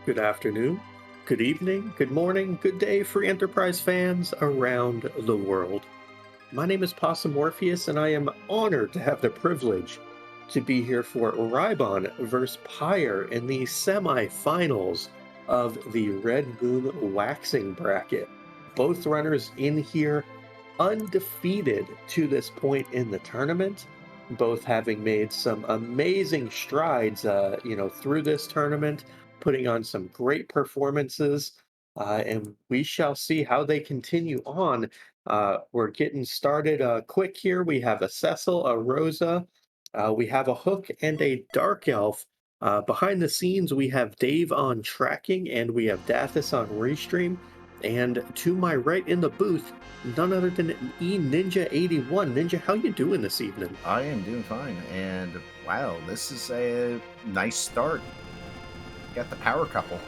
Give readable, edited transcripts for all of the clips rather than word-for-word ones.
Good afternoon, good evening, good morning, good day, free enterprise fans around the world. My name is Possum Morpheus, and I am honored to have the privilege to be here for Rhybon versus Pyre in the semifinals of the Red Moon Waxing bracket. Both runners in here undefeated to this point in the tournament, both having made some amazing strides, through this tournament, putting on some great performances, and we shall see how they continue on. We're getting started quick here. We have a Cecil, a Rosa, we have a Hook, and a Dark Elf. Behind the scenes, we have Dave on tracking, and we have Dathis on restream. And to my right in the booth, none other than E Ninja 81. Ninja, how you doing this evening? I am doing fine, and wow, this is a nice start. Got the power couple.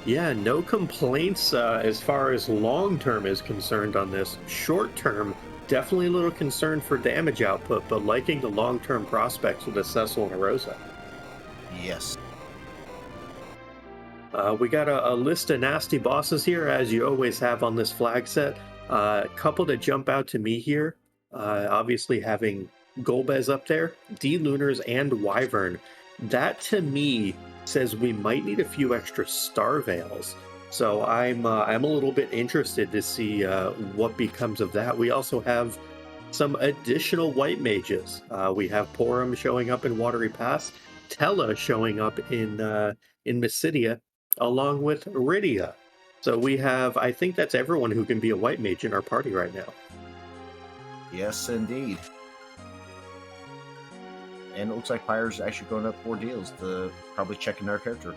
Yeah, no complaints as far as long term is concerned on this. Short term, definitely a little concerned for damage output, but liking the long term prospects with a Cecil and a Rosa. Yes. We got a list of nasty bosses here, as you always have on this flag set. A couple that jump out to me here. Obviously, having Golbez up there, D Lunars, and Wyvern. That to me says we might need a few extra Star Veils. So I'm a little bit interested to see what becomes of that. We also have some additional white mages. We have Porum showing up in Watery Pass, Tella showing up in Mysidia, along with Rydia. So we have, I think that's everyone who can be a white mage in our party right now. Yes, indeed. And it looks like Pyre's actually going up 4 deals to probably check in our character.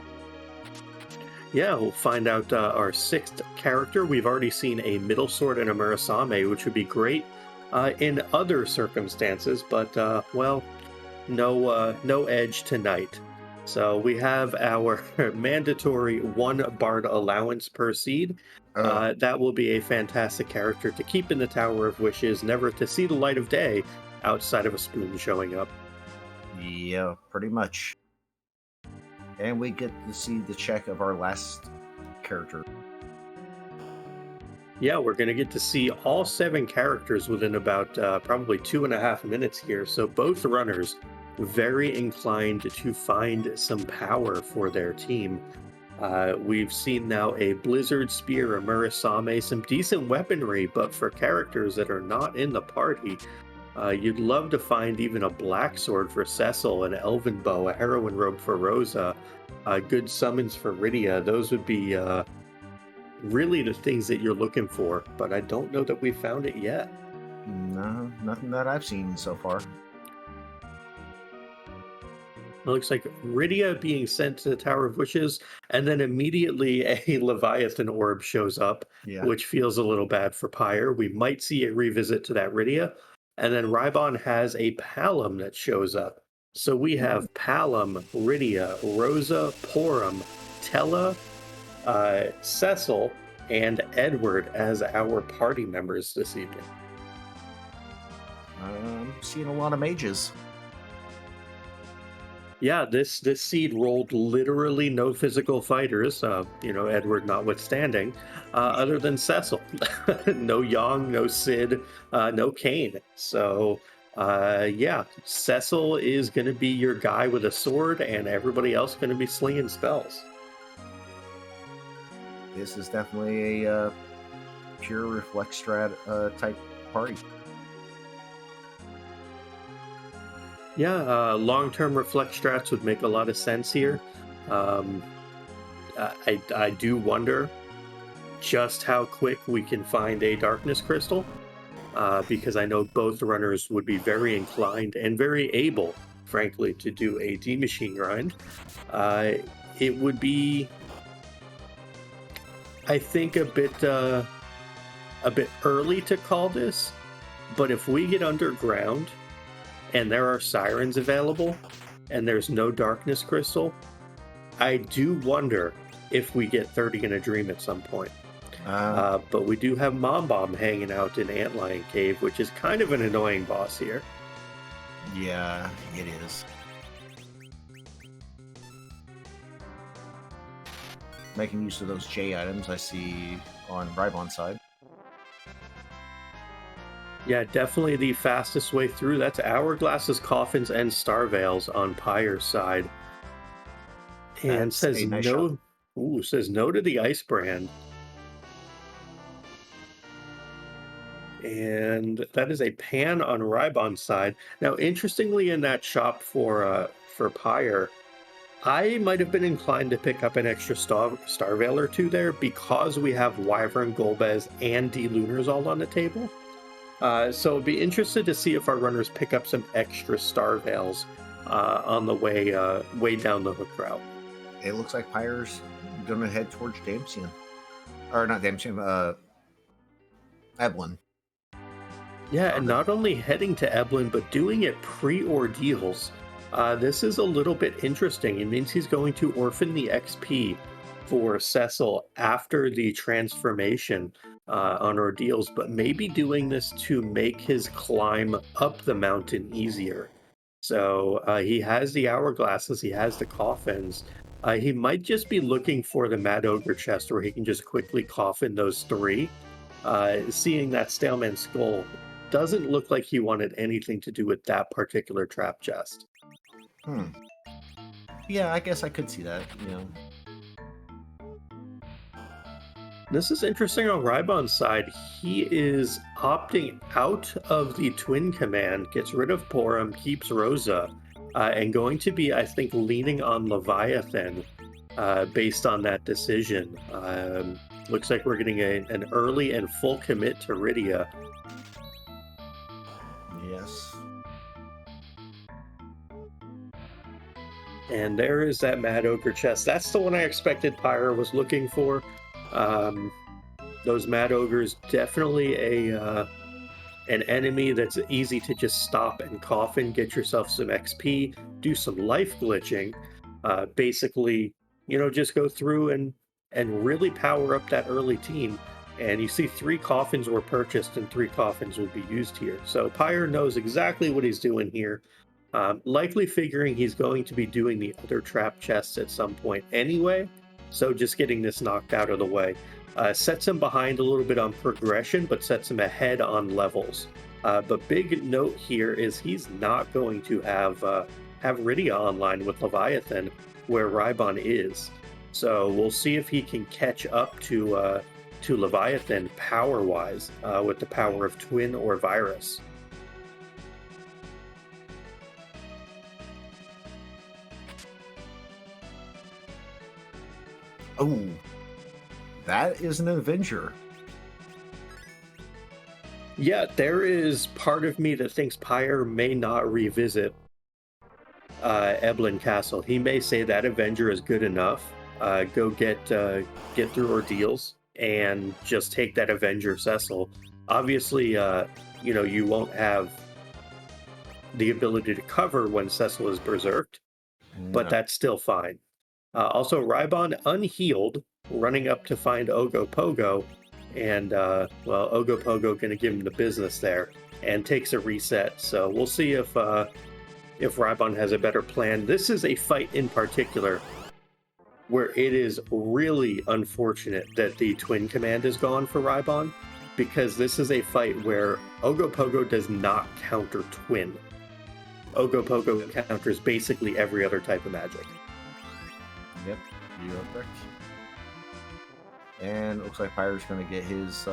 Yeah, we'll find out our sixth character. We've already seen a middle sword and a Murasame, which would be great in other circumstances, but no edge tonight. So we have our mandatory one bard allowance per seed. That will be a fantastic character to keep in the Tower of Wishes, never to see the light of day outside of a spoon showing up. Yeah, pretty much. And we get to see the check of our last character. Yeah, we're going to get to see all seven characters within about probably 2.5 minutes here. So both runners very inclined to find some power for their team. We've seen now a Blizzard Spear, a Murasame, some decent weaponry, but for characters that are not in the party, you'd love to find even a Black Sword for Cecil, an Elven Bow, a Heroine Robe for Rosa, good summons for Rydia. Those would be really the things that you're looking for, but I don't know that we found it yet. No, nothing that I've seen so far. It looks like Rydia being sent to the Tower of Wishes, and then immediately a Leviathan orb shows up, Yeah. which feels a little bad for Pyre. We might see a revisit to that Rydia. And then Rhybon has a Palom that shows up. So we have Palom, Rydia, Rosa, Porum, Tella, Cecil, and Edward as our party members this evening. I'm seeing a lot of mages. Yeah, this seed rolled literally no physical fighters, Edward notwithstanding, other than Cecil. No Yang, no Sid, no Kane. So, yeah, Cecil is going to be your guy with a sword, and everybody else going to be slinging spells. This is definitely a pure reflex strat type party. Yeah, long-term reflect strats would make a lot of sense here. Um, I do wonder just how quick we can find a darkness crystal, because I know both runners would be very inclined and very able, frankly, to do a D machine grind. It would be, I think, a bit early to call this, but if we get underground and there are sirens available and there's no darkness crystal, I do wonder if we get 30 in a dream at some point. But we do have Mom Bomb hanging out in Antlion Cave, which is kind of an annoying boss here. Yeah, it is. making use of those J items I see on Rhybon's side. Yeah, definitely the fastest way through. That's Hourglasses, Coffins, and Starveils on Pyre's side. And That's says a nice shot. no. Ooh, says no to the Ice Brand. And that is a pan on Rhybon's side. Now, interestingly, in that shop for Pyre, I might have been inclined to pick up an extra Starveil or two there because we have Wyvern, Golbez, and D-Lunars all on the table. So I'd be interested to see if our runners pick up some extra Starveils on the way down the hook route. It looks like Pyre's going to head towards Damsian. Or not Damsian, Eblin. Yeah, and not only heading to Eblin, but doing it pre-ordeals. This is a little bit interesting. It means he's going to orphan the XP for Cecil after the transformation on ordeals, but maybe doing this to make his climb up the mountain easier. So he has the hourglasses, he has the coffins. He might just be looking for the Mad Ogre chest where he can just quickly coffin those three. Seeing that Staleman skull doesn't look like he wanted anything to do with that particular trap chest. Yeah, I guess I could see that, you know. This is interesting on Rhybon's side. He is opting out of the Twin Command, gets rid of Porum, keeps Rosa, and going to be, I think, leaning on Leviathan based on that decision. Looks like we're getting an early and full commit to Rydia. Yes. And there is that Mad Ogre chest. That's the one I expected Pyre was looking for. Those Mad Ogres, definitely an enemy that's easy to just stop and coffin, get yourself some XP, do some life glitching. Basically, you know, just go through and really power up that early team. And you see 3 coffins were purchased and 3 coffins will be used here. So Pyre knows exactly what he's doing here. Likely figuring he's going to be doing the other trap chests at some point anyway. So just getting this knocked out of the way. Sets him behind a little bit on progression, but sets him ahead on levels. But big note here is he's not going to have Rydia online with Leviathan, where Rhybon is. So we'll see if he can catch up to Leviathan power-wise with the power of Twin or Virus. Oh, that is an Avenger. Yeah, there is part of me that thinks Pyre may not revisit Eblin Castle. He may say that Avenger is good enough. Go get through ordeals and just take that Avenger Cecil. Obviously, you know, you won't have the ability to cover when Cecil is berserked, but that's still fine. Also, Rhybon unhealed, running up to find Ogopogo, and well, Ogopogo going to give him the business there and takes a reset. So we'll see if Rhybon has a better plan. This is a fight in particular where it is really unfortunate that the Twin Command is gone for Rhybon, because this is a fight where Ogopogo does not counter Twin. Ogopogo counters basically every other type of magic. Yep, you are correct. And it looks like Pyre's going to get his,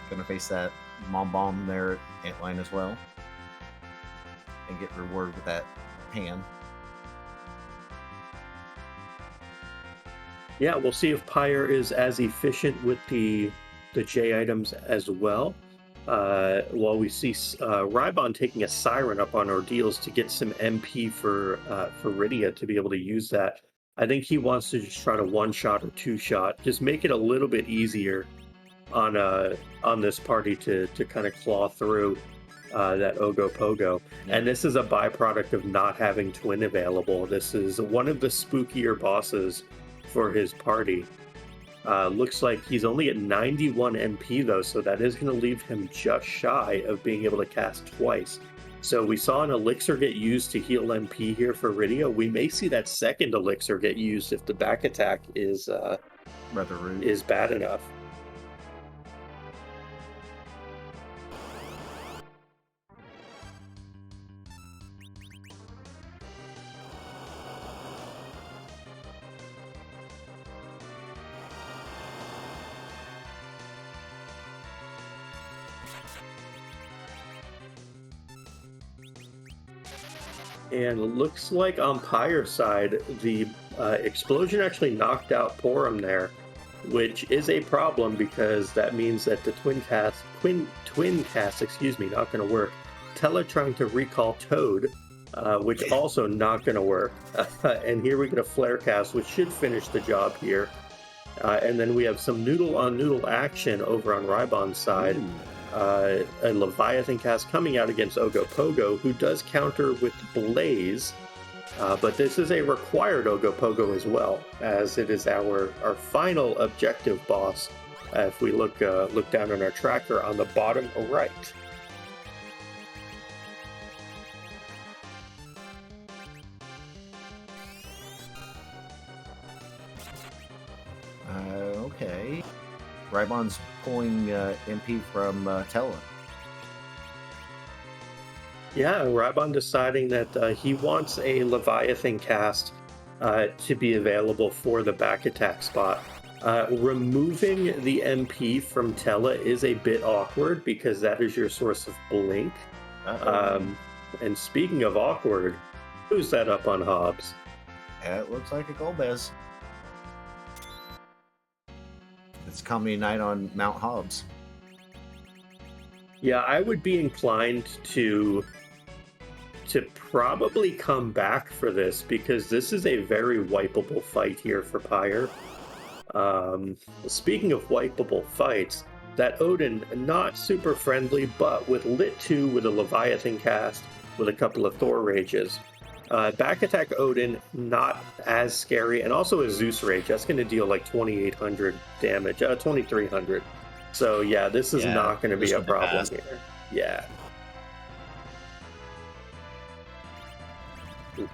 going to face that Mom Bomb there at Antline as well. And get rewarded with that pan. Yeah, we'll see if Pyre is as efficient with the J items as well. While we see Rhybon taking a Siren up on ordeals to get some MP for Rydia to be able to use that. I think he wants to just try to one-shot or two-shot, just make it a little bit easier on this party to kind of claw through that Ogopogo. And this is a byproduct of not having Twin available. This is one of the spookier bosses for his party. Looks like he's only at 91 MP though, so that is going to leave him just shy of being able to cast twice. So we saw an elixir get used to heal MP here for Rydia. We may see that second elixir get used if the back attack is rather rude. is bad enough. And it looks like on Pyre's side, the explosion actually knocked out Porum there, which is a problem because that means that the twin cast, excuse me, not going to work. Tella trying to recall Toad, which also not going to work. And here we get a flare cast, which should finish the job here. And then we have some noodle on noodle action over on Rhybon's side. A Leviathan cast coming out against Ogopogo, who does counter with Blaze, but this is a required Ogopogo as well, as it is our final objective boss. If we look down on our tracker on the bottom right. Okay. Rhybon's pulling MP from Tella. Yeah, Rhybon deciding that he wants a Leviathan cast to be available for the back attack spot. Removing the MP from Tella is a bit awkward because that is your source of blink. And speaking of awkward, who's that up on Hobbs? It looks like a Golbez. It's comedy night on Mount Hobbs. Yeah, I would be inclined to probably come back for this because this is a very wipeable fight here for Pyre. Speaking of wipeable fights, that Odin, not super friendly, but with Lit 2 with a Leviathan cast, with a couple of Thor Rages. Back attack Odin, not as scary, and also a Zeus Rage. That's going to deal like 2,800 damage, 2,300. So yeah, this is not going to be a problem here. Yeah.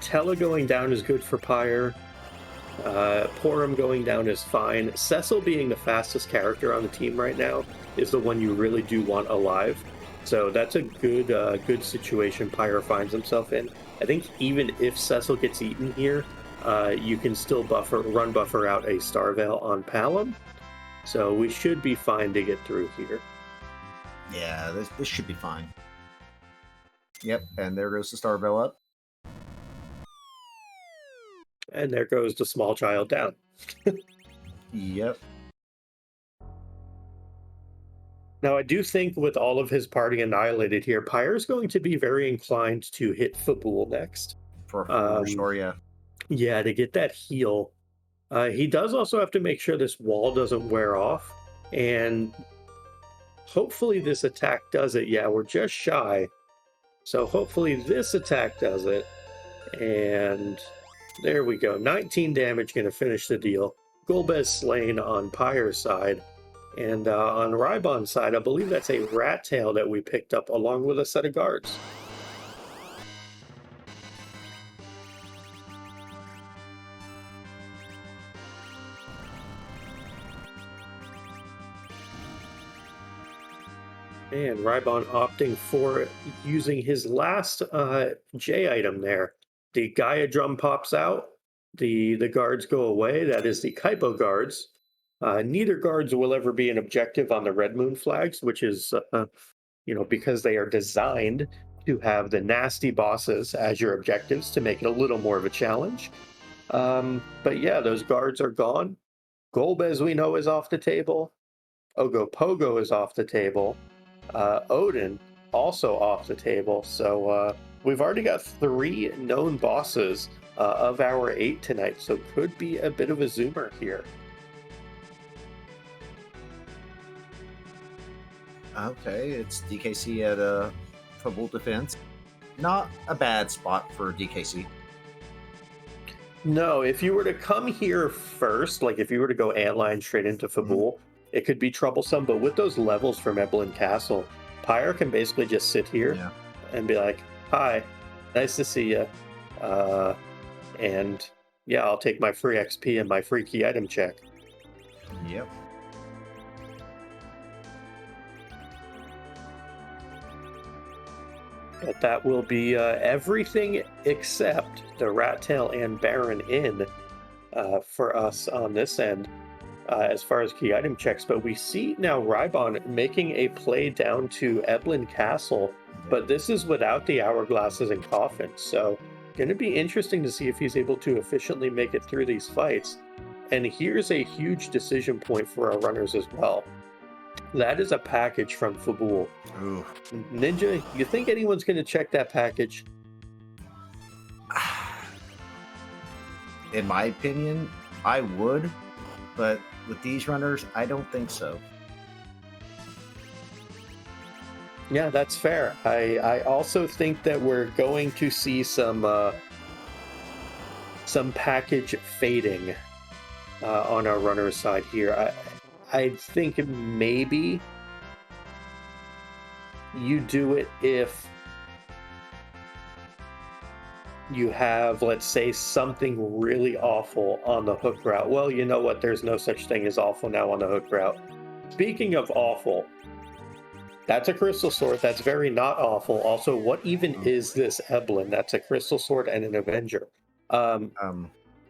Tella going down is good for Pyre. Porum going down is fine. Cecil being the fastest character on the team right now is the one you really do want alive. So that's a good situation Pyre finds himself in. I think even if Cecil gets eaten here, you can still run buffer out a Starveil on Palom. So we should be fine to get through here. Yeah, this should be fine. Yep, and there goes the Starveil up. And there goes the small child down. Yep. Now, I do think with all of his party annihilated here, Pyre's going to be very inclined to hit Fabool next. For restore, yeah. Yeah, to get that heal. He does also have to make sure this wall doesn't wear off. And hopefully this attack does it. Yeah, we're just shy. So hopefully this attack does it. And there we go. 19 damage, going to finish the deal. Golbez slain on Pyre's side. And on Rhybon's side, I believe that's a rat tail that we picked up along with a set of guards. And Rhybon opting for using his last J item there. The Gaia drum pops out. The guards go away. That is the Kaipo guards. Neither guards will ever be an objective on the Red Moon flags, which is, because they are designed to have the nasty bosses as your objectives to make it a little more of a challenge. But yeah, those guards are gone. Golbez, we know, is off the table. Ogopogo is off the table. Odin also off the table. So we've already got 3 known bosses of our 8 tonight. So could be a bit of a zoomer here. Okay, it's DKC at Fabool defense. Not a bad spot for DKC. No, if you were to come here first, like if you were to go antline straight into Fabool, it could be troublesome. But with those levels from Eblin Castle, Pyre can basically just sit here and be like, "Hi, nice to see you," and yeah, I'll take my free XP and my free key item check. Yep. But that will be everything except the Rat Tail and Baron in for us on this end as far as key item checks. But we see now Rhybon making a play down to Eblin Castle, but this is without the hourglasses and coffins. So going to be interesting to see if he's able to efficiently make it through these fights. And here's a huge decision point for our runners as well. That is a package from Fabul. Ooh. Ninja, you think anyone's going to check that package? In my opinion, I would, but with these runners, I don't think so. Yeah, that's fair. I also think that we're going to see some package fading on our runner side here. I think maybe you do it if you have, let's say, something really awful on the hook route. Well, you know what? There's no such thing as awful now on the hook route. Speaking of awful, that's a crystal sword. That's very not awful. Also, what even is this Eblin? That's a crystal sword and an Avenger.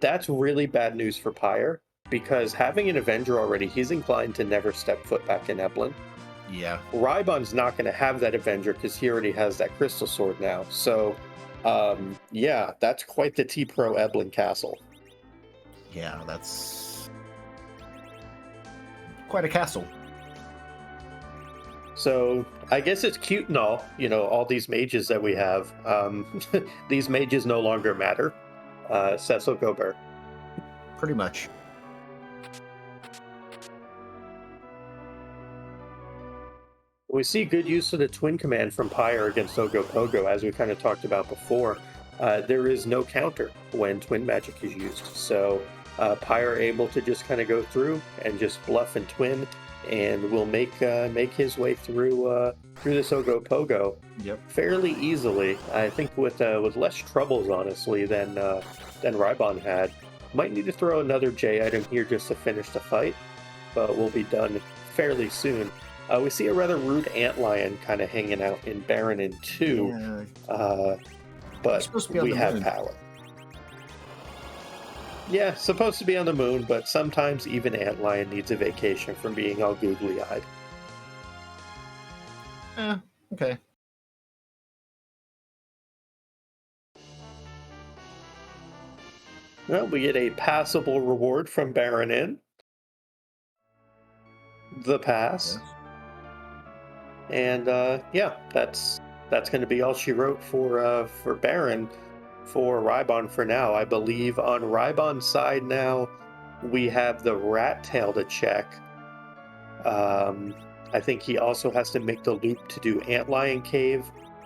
That's really bad news for Pyre, because having an Avenger already, he's inclined to never step foot back in Eblin. Yeah. Rhybon's not going to have that Avenger because he already has that crystal sword now. So, yeah, that's quite the T-Pro Eblin castle. Yeah, that's quite a castle. So I guess it's cute and all, all these mages that we have. These mages no longer matter. Cecil Gobert. Pretty much. We see good use of the twin command from Pyre against Ogopogo, as we kind of talked about before. There is no counter when twin magic is used. So Pyre able to just kind of go through and just bluff and twin, and will make his way through this Ogopogo fairly easily. I think with less troubles, honestly, than Rhybon had. Might need to throw another J item here just to finish the fight, but we'll be done fairly soon. We see a rather rude antlion kind of hanging out in Baron in 2, but we have power. Yeah, supposed to be on the moon, but sometimes even antlion needs a vacation from being all googly-eyed. Okay. Well, we get a passable reward from Baron in. The pass. Yes. And yeah, that's going to be all she wrote for Baron. For Rhybon for now. I believe on Rhybon's side now, we have the Rat Tail to check. I think he also has to make the loop to do Antlion Cave,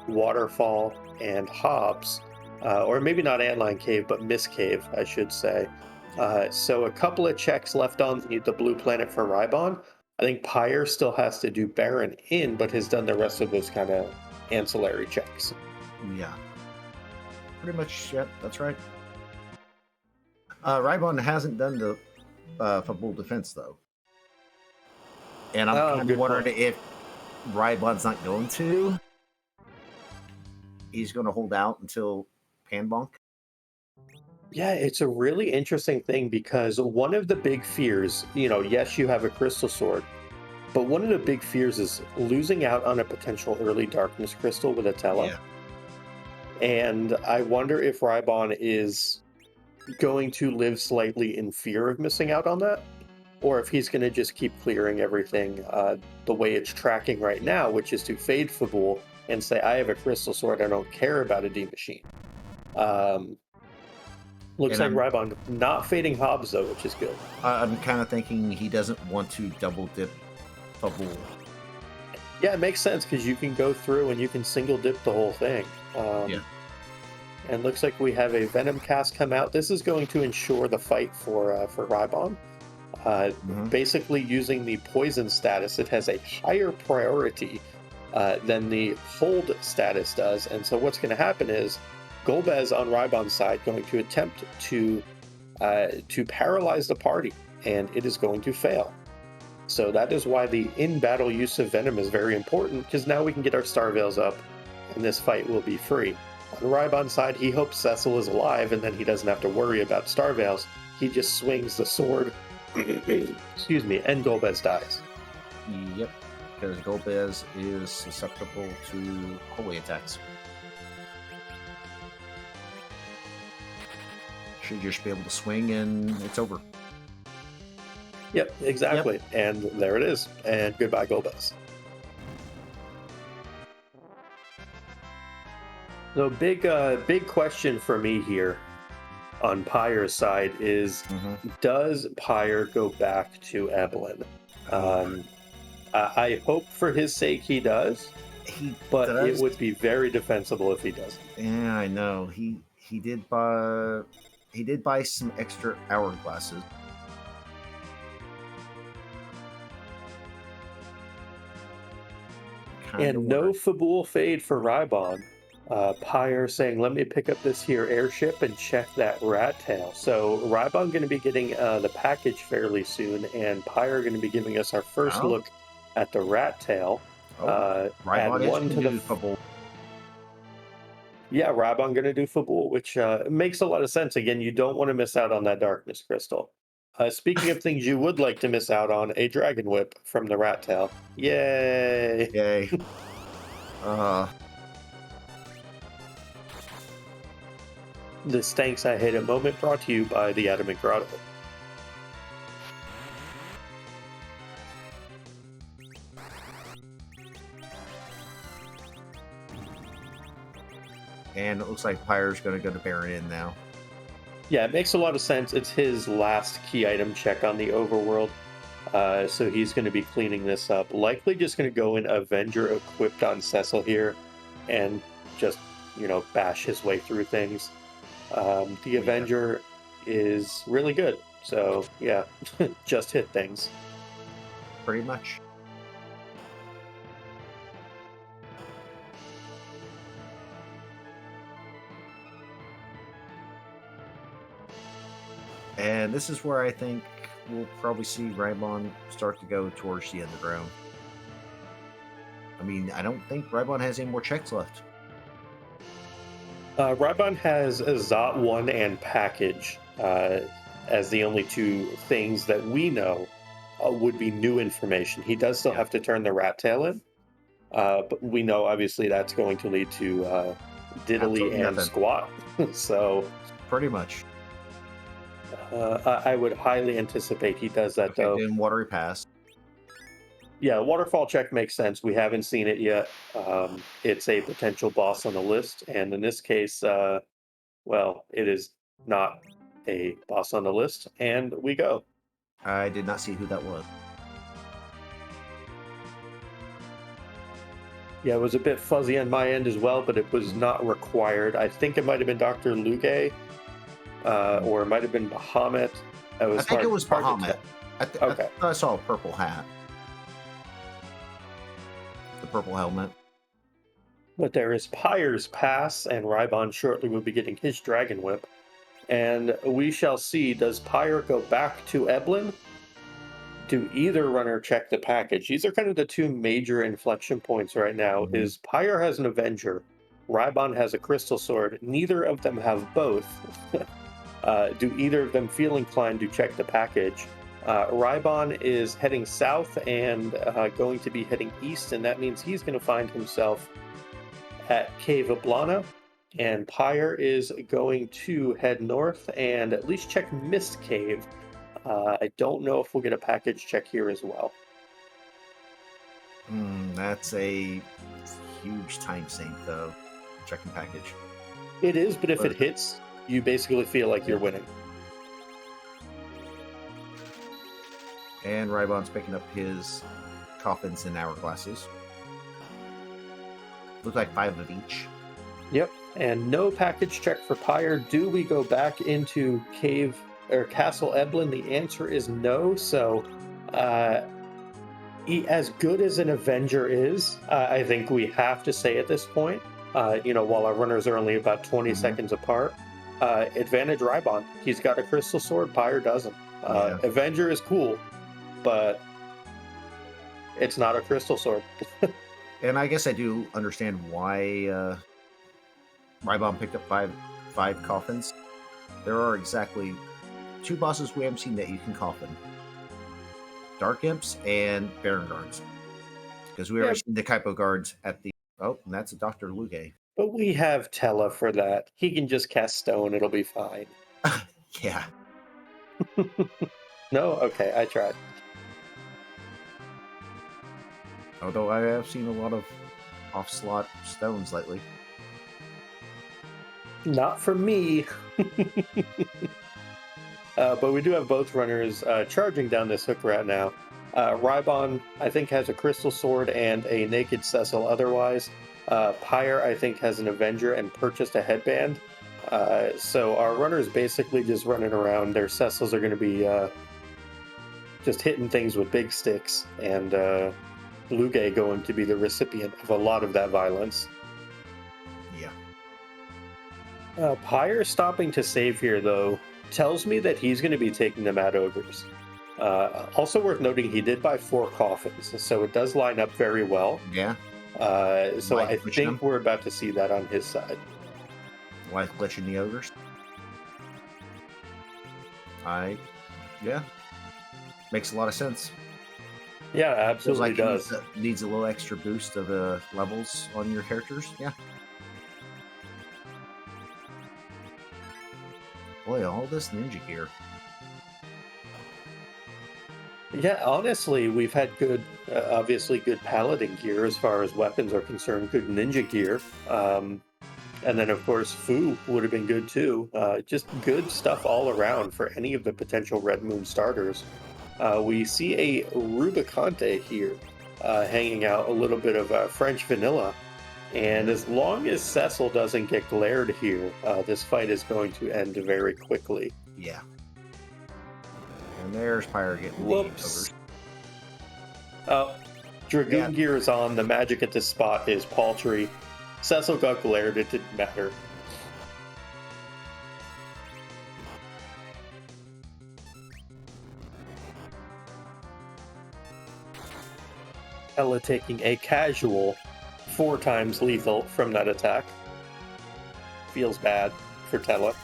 Waterfall, and Hobbs. Or maybe not Antlion Cave, but Mist Cave, I should say. So a couple of checks left on the Blue Planet for Rhybon. I think Pyre still has to do Baron in, but has done the rest of those kind of ancillary checks. Yeah. Pretty much, yeah, that's right. Rhybon hasn't done the Fabul defense, though. And I'm kind of wondering if Rhybon's not going to. He's going to hold out until Panbonk. Yeah, it's a really interesting thing, because one of the big fears, yes, you have a crystal sword, but one of the big fears is losing out on a potential early darkness crystal with Atella. Yeah. And I wonder if Rhybon is going to live slightly in fear of missing out on that, or if he's going to just keep clearing everything the way it's tracking right now, which is to fade Fabul and say, I have a crystal sword, I don't care about a D machine. Looks like Rhybon not fading Hobbs, though, which is good. I'm kind of thinking he doesn't want to double dip Fabul. Yeah, it makes sense, because you can go through and you can single dip the whole thing. And looks like we have a Venom cast come out. This is going to ensure the fight for Rhybon. Basically, using the poison status, it has a higher priority than the hold status does. And so what's going to happen is Golbez on Rhybon's side going to attempt to paralyze the party, and it is going to fail. So that is why the in-battle use of Venom is very important, because now we can get our Star Veils up, and this fight will be free. On Rhybon's side, he hopes Cecil is alive, and then he doesn't have to worry about Star Veils. He just swings the sword, excuse me, and Golbez dies. Yep, because Golbez is susceptible to holy attacks. Should just be able to swing and it's over. Yep, exactly. Yep. And there it is. And goodbye, Golbez. So big question for me here on Pyre's side is, does Pyre go back to Evelyn? I hope for his sake he does, but it would be very defensible if he doesn't. Yeah, I know. He did buy some extra hourglasses. And no Fabul Fade for Rhybon. Pyre saying, let me pick up this here airship and check that rat tail. So Rhybon going to be getting the package fairly soon, and Pyre going to be giving us our first look at the rat tail. Rhybon add one to the Fabul. Yeah, Rhybon going to do Fabul, which makes a lot of sense. Again, you don't want to miss out on that darkness crystal. Speaking of things you would like to miss out on, a dragon whip from the rat tail. Yay! Yay! This Thanks I Hate It moment brought to you by the Adamant Grotto. And it looks like Pyre's going to go to Baron in now. Yeah, it makes a lot of sense. It's his last key item check on the overworld. So he's going to be cleaning this up. Likely just going to go in Avenger equipped on Cecil here and just, bash his way through things. The Avenger is really good. So, yeah, just hit things. Pretty much. And this is where I think we'll probably see Rhybon start to go towards the underground. I mean, I don't think Rhybon has any more checks left. Rhybon has Zot 1 and Package as the only two things that we know would be new information. He does still have to turn the rat tail in, but we know obviously that's going to lead to Diddly and Squat. So pretty much. I would highly anticipate he does that, though. Then Watery Pass. Yeah, Waterfall check makes sense. We haven't seen it yet. It's a potential boss on the list, and in this case, it is not a boss on the list, and we go. I did not see who that was. Yeah, it was a bit fuzzy on my end as well, but it was not required. I think it might have been Dr. Luge. Or it might have been Bahamut. I think it was Bahamut. I saw a purple hat. The purple helmet. But there is Pyre's Pass, and Rhybon shortly will be getting his Dragon Whip. And we shall see, does Pyre go back to Eblin? Do either runner check the package? These are kind of the two major inflection points right now. Is Pyre has an Avenger, Rhybon has a Crystal Sword. Neither of them have both. Do either of them feel inclined to check the package? Rhybon is heading south and going to be heading east, and that means he's going to find himself at Cave Ablana, and Pyre is going to head north and at least check Mist Cave. I don't know if we'll get a package check here as well. That's a huge time sink, though, checking package. It is, but if it hits, you basically feel like you're winning. And Rhybon's picking up his coffins and hourglasses. Looks like 5 of each. Yep, and no package check for Pyre. Do we go back into Cave or Castle Eblin? The answer is no. So, as good as an Avenger is, I think we have to say at this point, while our runners are only about 20 seconds apart, advantage Rhybon. He's got a Crystal Sword, Pyre doesn't. Avenger is cool, but It's not a crystal sword. And I guess I do understand why Rhybon picked up five coffins. There are exactly 2 bosses we haven't seen that you can coffin. Dark Imps and Baron Guards. Because we already seen the Kaipo Guards at the... Oh, and that's a Dr. Luge. But we have Tella for that. He can just cast stone, it'll be fine. Yeah. No? Okay, I tried. Although I have seen a lot of off-slot stones lately. Not for me. But we do have both runners charging down this hook right now. Rhybon, I think, has a crystal sword and a naked Cecil otherwise. Pyre, I think, has an Avenger and purchased a headband. So our runners basically just running around. Their Cecils are going to be just hitting things with big sticks, and Luge going to be the recipient of a lot of that violence. Yeah. Pyre stopping to save here, though, tells me that he's going to be taking the Mad Ogres. Also worth noting, he did buy 4 coffins, so it does line up very well. Yeah. So I think we're about to see that on his side. Like glitching the ogres? Yeah. Makes a lot of sense. Yeah, absolutely does. Needs a little extra boost of the levels on your characters. Yeah. Boy, all this ninja gear. Yeah, honestly, we've had good, obviously good paladin gear as far as weapons are concerned, good ninja gear. And then, of course, Fu would have been good too. Just good stuff all around for any of the potential Red Moon starters. We see a Rubicante here hanging out, a little bit of French vanilla. And as long as Cecil doesn't get glared here, this fight is going to end very quickly. Yeah. And there's Pyre getting the ogres. Dragoon gear is on. The magic at this spot is paltry. Cecil got glared. It didn't matter. Ella taking a casual 4 times lethal from that attack. Feels bad for Tella.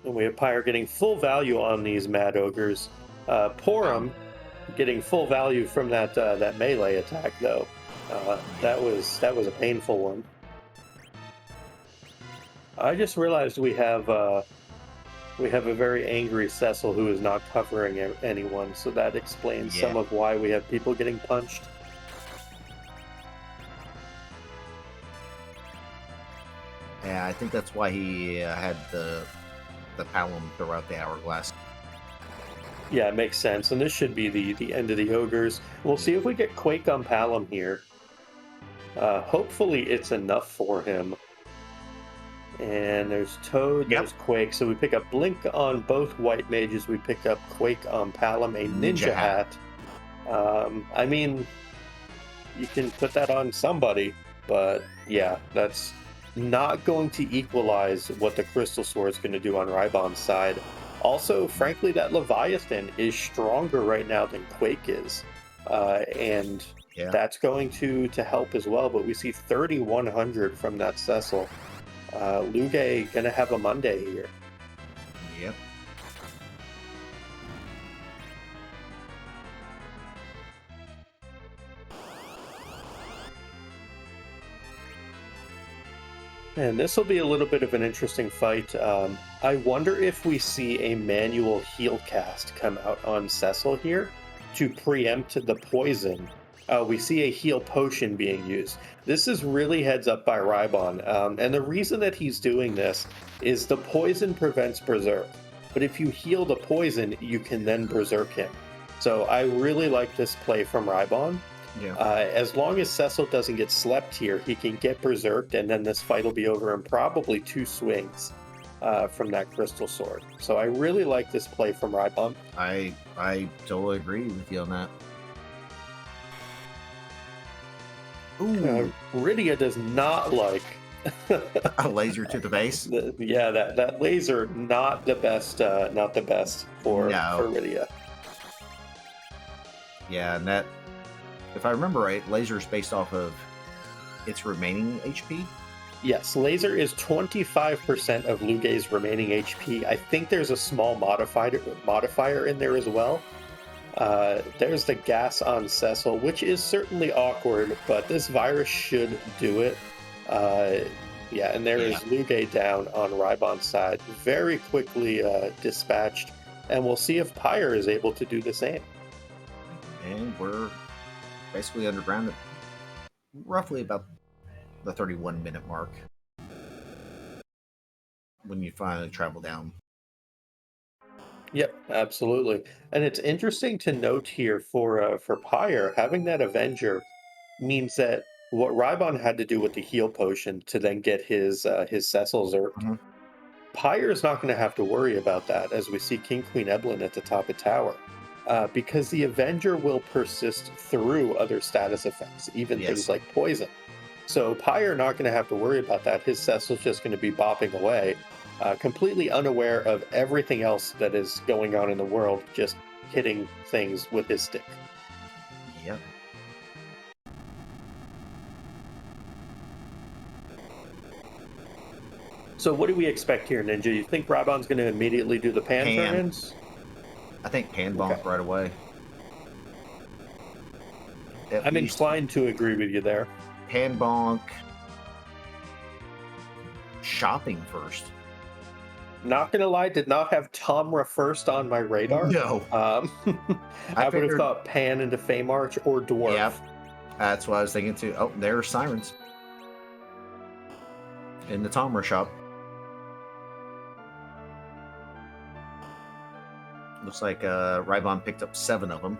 And we have Pyre getting full value on these Mad Ogres. Porum getting full value from that that melee attack, though. That was a painful one. I just realized we have a very angry Cecil who is not covering anyone, so that explains some of why we have people getting punched. Yeah, I think that's why he had the Palom throughout the hourglass. Yeah, it makes sense. And this should be the end of the ogres. We'll see if we get Quake on Palom here. Hopefully it's enough for him. And there's Toad, there's Quake. So we pick up Blink on both White Mages. We pick up Quake on Palom, a Ninja Hat. I mean, you can put that on somebody. But yeah, that's not going to equalize what the Crystal Sword is going to do on Rhybon's side. Also, frankly, that Leviathan is stronger right now than Quake is. And that's going to help as well. But we see 3,100 from that Cecil. Luge going to have a Monday here. Yep. And this will be a little bit of an interesting fight. I wonder if we see a manual heal cast come out on Cecil here to preempt the poison. We see a heal potion being used. This is really heads up by Rhybon. And the reason that he's doing this is the poison prevents Berserk. But if you heal the poison, you can then Berserk him. So I really like this play from Rhybon. Yeah. As long as Cecil doesn't get slept here, he can get berserked, and then this fight will be over in probably 2 swings from that Crystal Sword. So I really like this play from Rhybon. I totally agree with you on that. Ooh, Rydia does not like a laser to the base. yeah, that laser not the best, not the best for No. Rydia. Yeah, and that, if I remember right, laser is based off of its remaining HP. Yes, laser is 25% of Lugei's remaining HP. I think there's a small modifier in there as well. There's the gas on Cecil, which is certainly awkward, but this virus should do it. Yeah, and there Yeah. is Lugay down on Rhybon's side, very quickly dispatched, and we'll see if Pyre is able to do the same. And we're basically underground at roughly about the 31-minute mark when you finally travel down. Yep, absolutely. And it's interesting to note here for Pyre, having that Avenger means that what Rhybon had to do with the heal potion to then get his Cecil Zerk, Mhm. Pyre is not going to have to worry about that as we see King Queen Evelyn at the top of tower. Because the Avenger will persist through other status effects, even things Yes. like poison. So Pyre not going to have to worry about that. His Cecil's just going to be bopping away, completely unaware of everything else that is going on in the world, just hitting things with his stick. Yep. So what do we expect here, Ninja? You think Rhybon's going to immediately do the pan Pan. turn-ins? I think Pan Okay. bonk right away. At I'm least inclined to agree with you there. Pan bonk. Shopping first. Not gonna lie, did not have Tomra first on my radar. No. I I would have figured. thought Pan into Feymarch or Dwarf. Yep. That's what I was thinking too. Oh, there's sirens in the Tomra shop. Looks like Rhybon picked up 7 of them.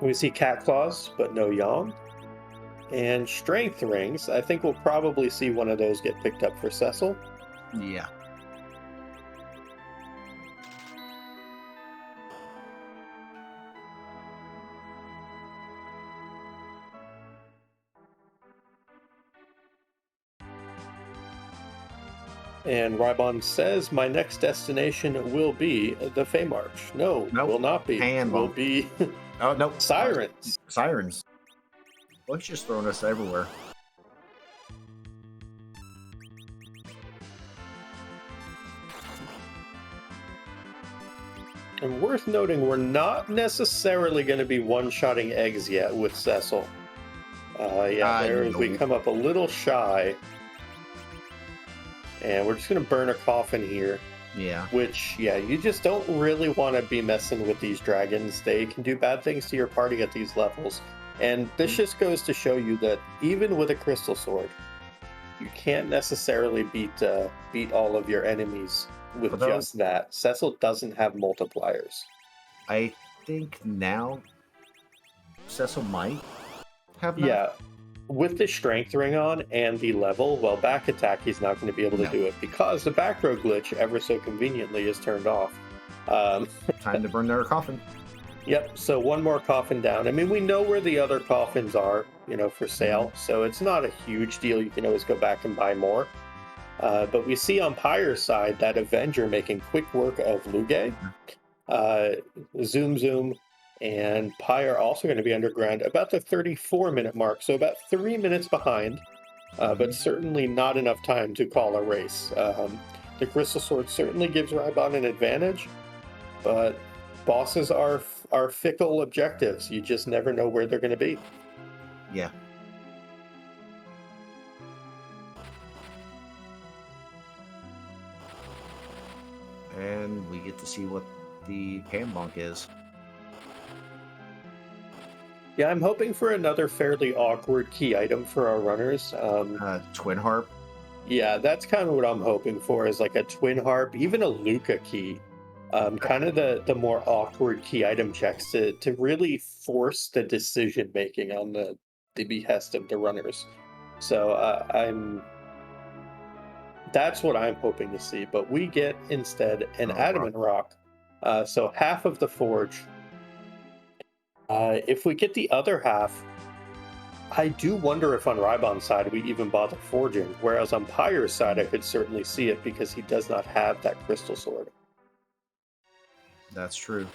We see Cat Claws, but no Yong. And Strength Rings. I think we'll probably see one of those get picked up for Cecil. Yeah. And Rhybon says, my next destination will be the Feymarch. No, Nope. will not be. Pan Will bonk. be Oh, no. Sirens. Sirens. Well, he's just throwing us everywhere. And worth noting, we're not necessarily going to be one-shotting eggs yet with Cecil. We No. come up a little shy. And we're just going to burn a coffin here. Yeah. Which, yeah, you just don't really want to be messing with these dragons. They can do bad things to your party at these levels. And this just goes to show you that even with a crystal sword, you can't necessarily beat all of your enemies with For those- just that. Cecil doesn't have multipliers. I think now Cecil might have that. Yeah, with the strength ring on and the level, well, back attack, he's not going to be able to No. do it because the back row glitch, ever so conveniently, is turned off. Time to burn their coffin. Yep, so one more coffin down. I mean, we know where the other coffins are, for sale, so it's not a huge deal. You can always go back and buy more. But we see on Pyre's side that Avenger making quick work of Lugay. Zoom, and Pyre also going to be underground about the 34-minute mark, so about 3 minutes behind, but certainly not enough time to call a race. The Crystal Sword certainly gives Rhybon an advantage, but bosses are fickle objectives. You just never know where they're going to be. Yeah. And we get to see what the pan bonk is. Yeah, I'm hoping for another fairly awkward key item for our runners. Twin harp. Yeah, that's kind of what I'm hoping for, is like a twin harp, even a Luca key. Kind of the more awkward key item checks to really force the decision making on the behest of the runners. So that's what I'm hoping to see. But we get instead an Oh, adamant rock. So half of the forge If we get the other half, I do wonder if on Rhybon's side we even bother forging, whereas on Pyre's side I could certainly see it because he does not have that crystal sword. That's true.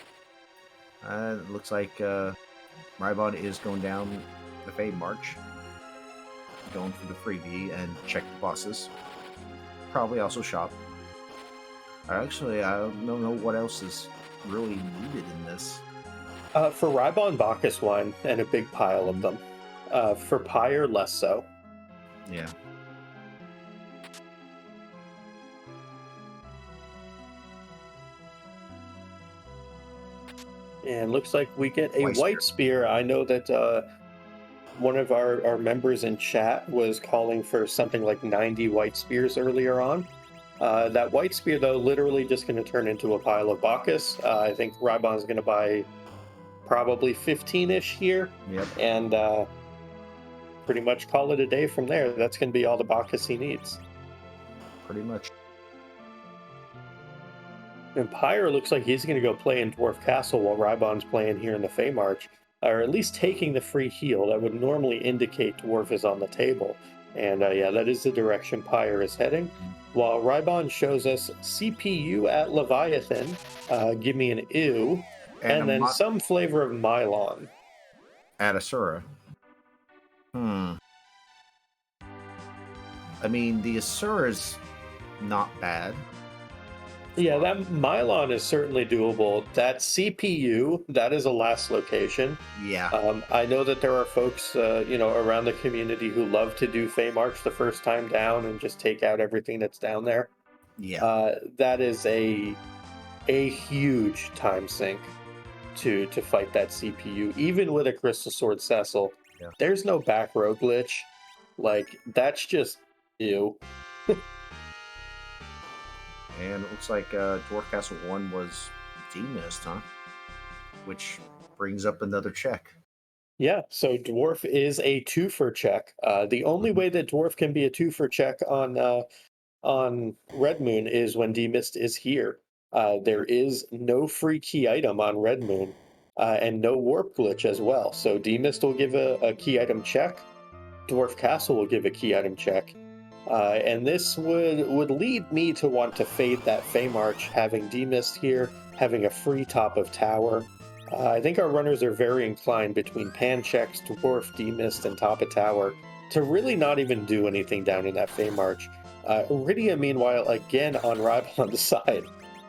It looks like Rhybon is going down the Fade March, going for the freebie and check the bosses. Probably also shop. Actually, I don't know what else is really needed in this. For Rhybon, Bacchus wine and a big pile of them. For Pyre, less so. Yeah. And looks like we get a White white spear. I know that one of our members in chat was calling for something like 90 white spears earlier on. That white spear, though, literally just going to turn into a pile of Bacchus. I think Rhybon's going to buy probably 15-ish here. Yep. And pretty much call it a day from there. That's going to be all the Bacchus he needs. Pretty much. And Pyre looks like he's going to go play in Dwarf Castle while Rhybon's playing here in the Fey March, or at least taking the free heal. That would normally indicate Dwarf is on the table. And yeah, that is the direction Pyre is heading. While Rhybon shows us CPU at Leviathan, give me an ew, and then some flavor of Mylon. At Asura. I mean, the Asura is not bad. Yeah, that Mylon is certainly doable. That CPU, that is a last location. Yeah. I know that there are folks, around the community who love to do Fey March the first time down and just take out everything that's down there. Yeah. That is a huge time sink to fight that CPU. Even with a Crystal Sword Cecil, there's no back row glitch. Like, that's just ew. And it looks like Dwarf Castle 1 was demissed, huh? Which brings up another check. Yeah, so Dwarf is a 2-for check. The only way that Dwarf can be a 2-for check on Red Moon is when demist is here. There is no free key item on Red Moon, and no warp glitch as well. So demist will give a key item check. Dwarf Castle will give a key item check. And this would lead me to want to fade that Fey March, having demist here, having a free top of tower. I think our runners are very inclined between pan checks, dwarf, demist, and top of tower to really not even do anything down in that Fey March. Iridia, meanwhile, again on Rhybon's side,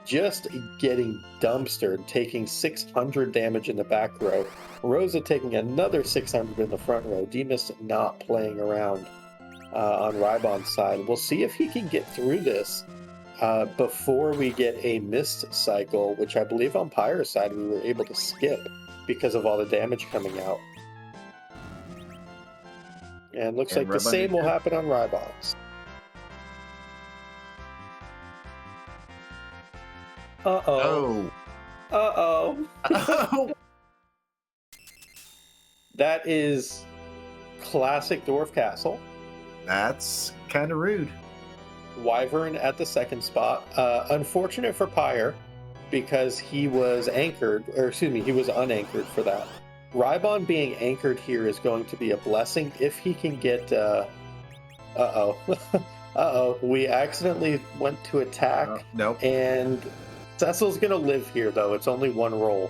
just getting dumpstered, taking 600 damage in the back row. Rosa taking another 600 in the front row. Demist not playing around on Rhybon's side. We'll see if he can get through this before we get a mist cycle, which I believe on Pyre's side we were able to skip because of all the damage coming out. And looks like the same will happen on Rhybon's. Uh-oh. Uh-oh. Uh-oh. That is classic Dwarf Castle. That's kind of rude. Wyvern at the second spot. Unfortunate for Pyre because he was anchored, or excuse me, he was unanchored for that. Rhybon being anchored here is going to be a blessing if he can get... Uh-oh. Uh-oh. We accidentally went to attack. Nope. And Cecil's going to live here, though. It's only one roll.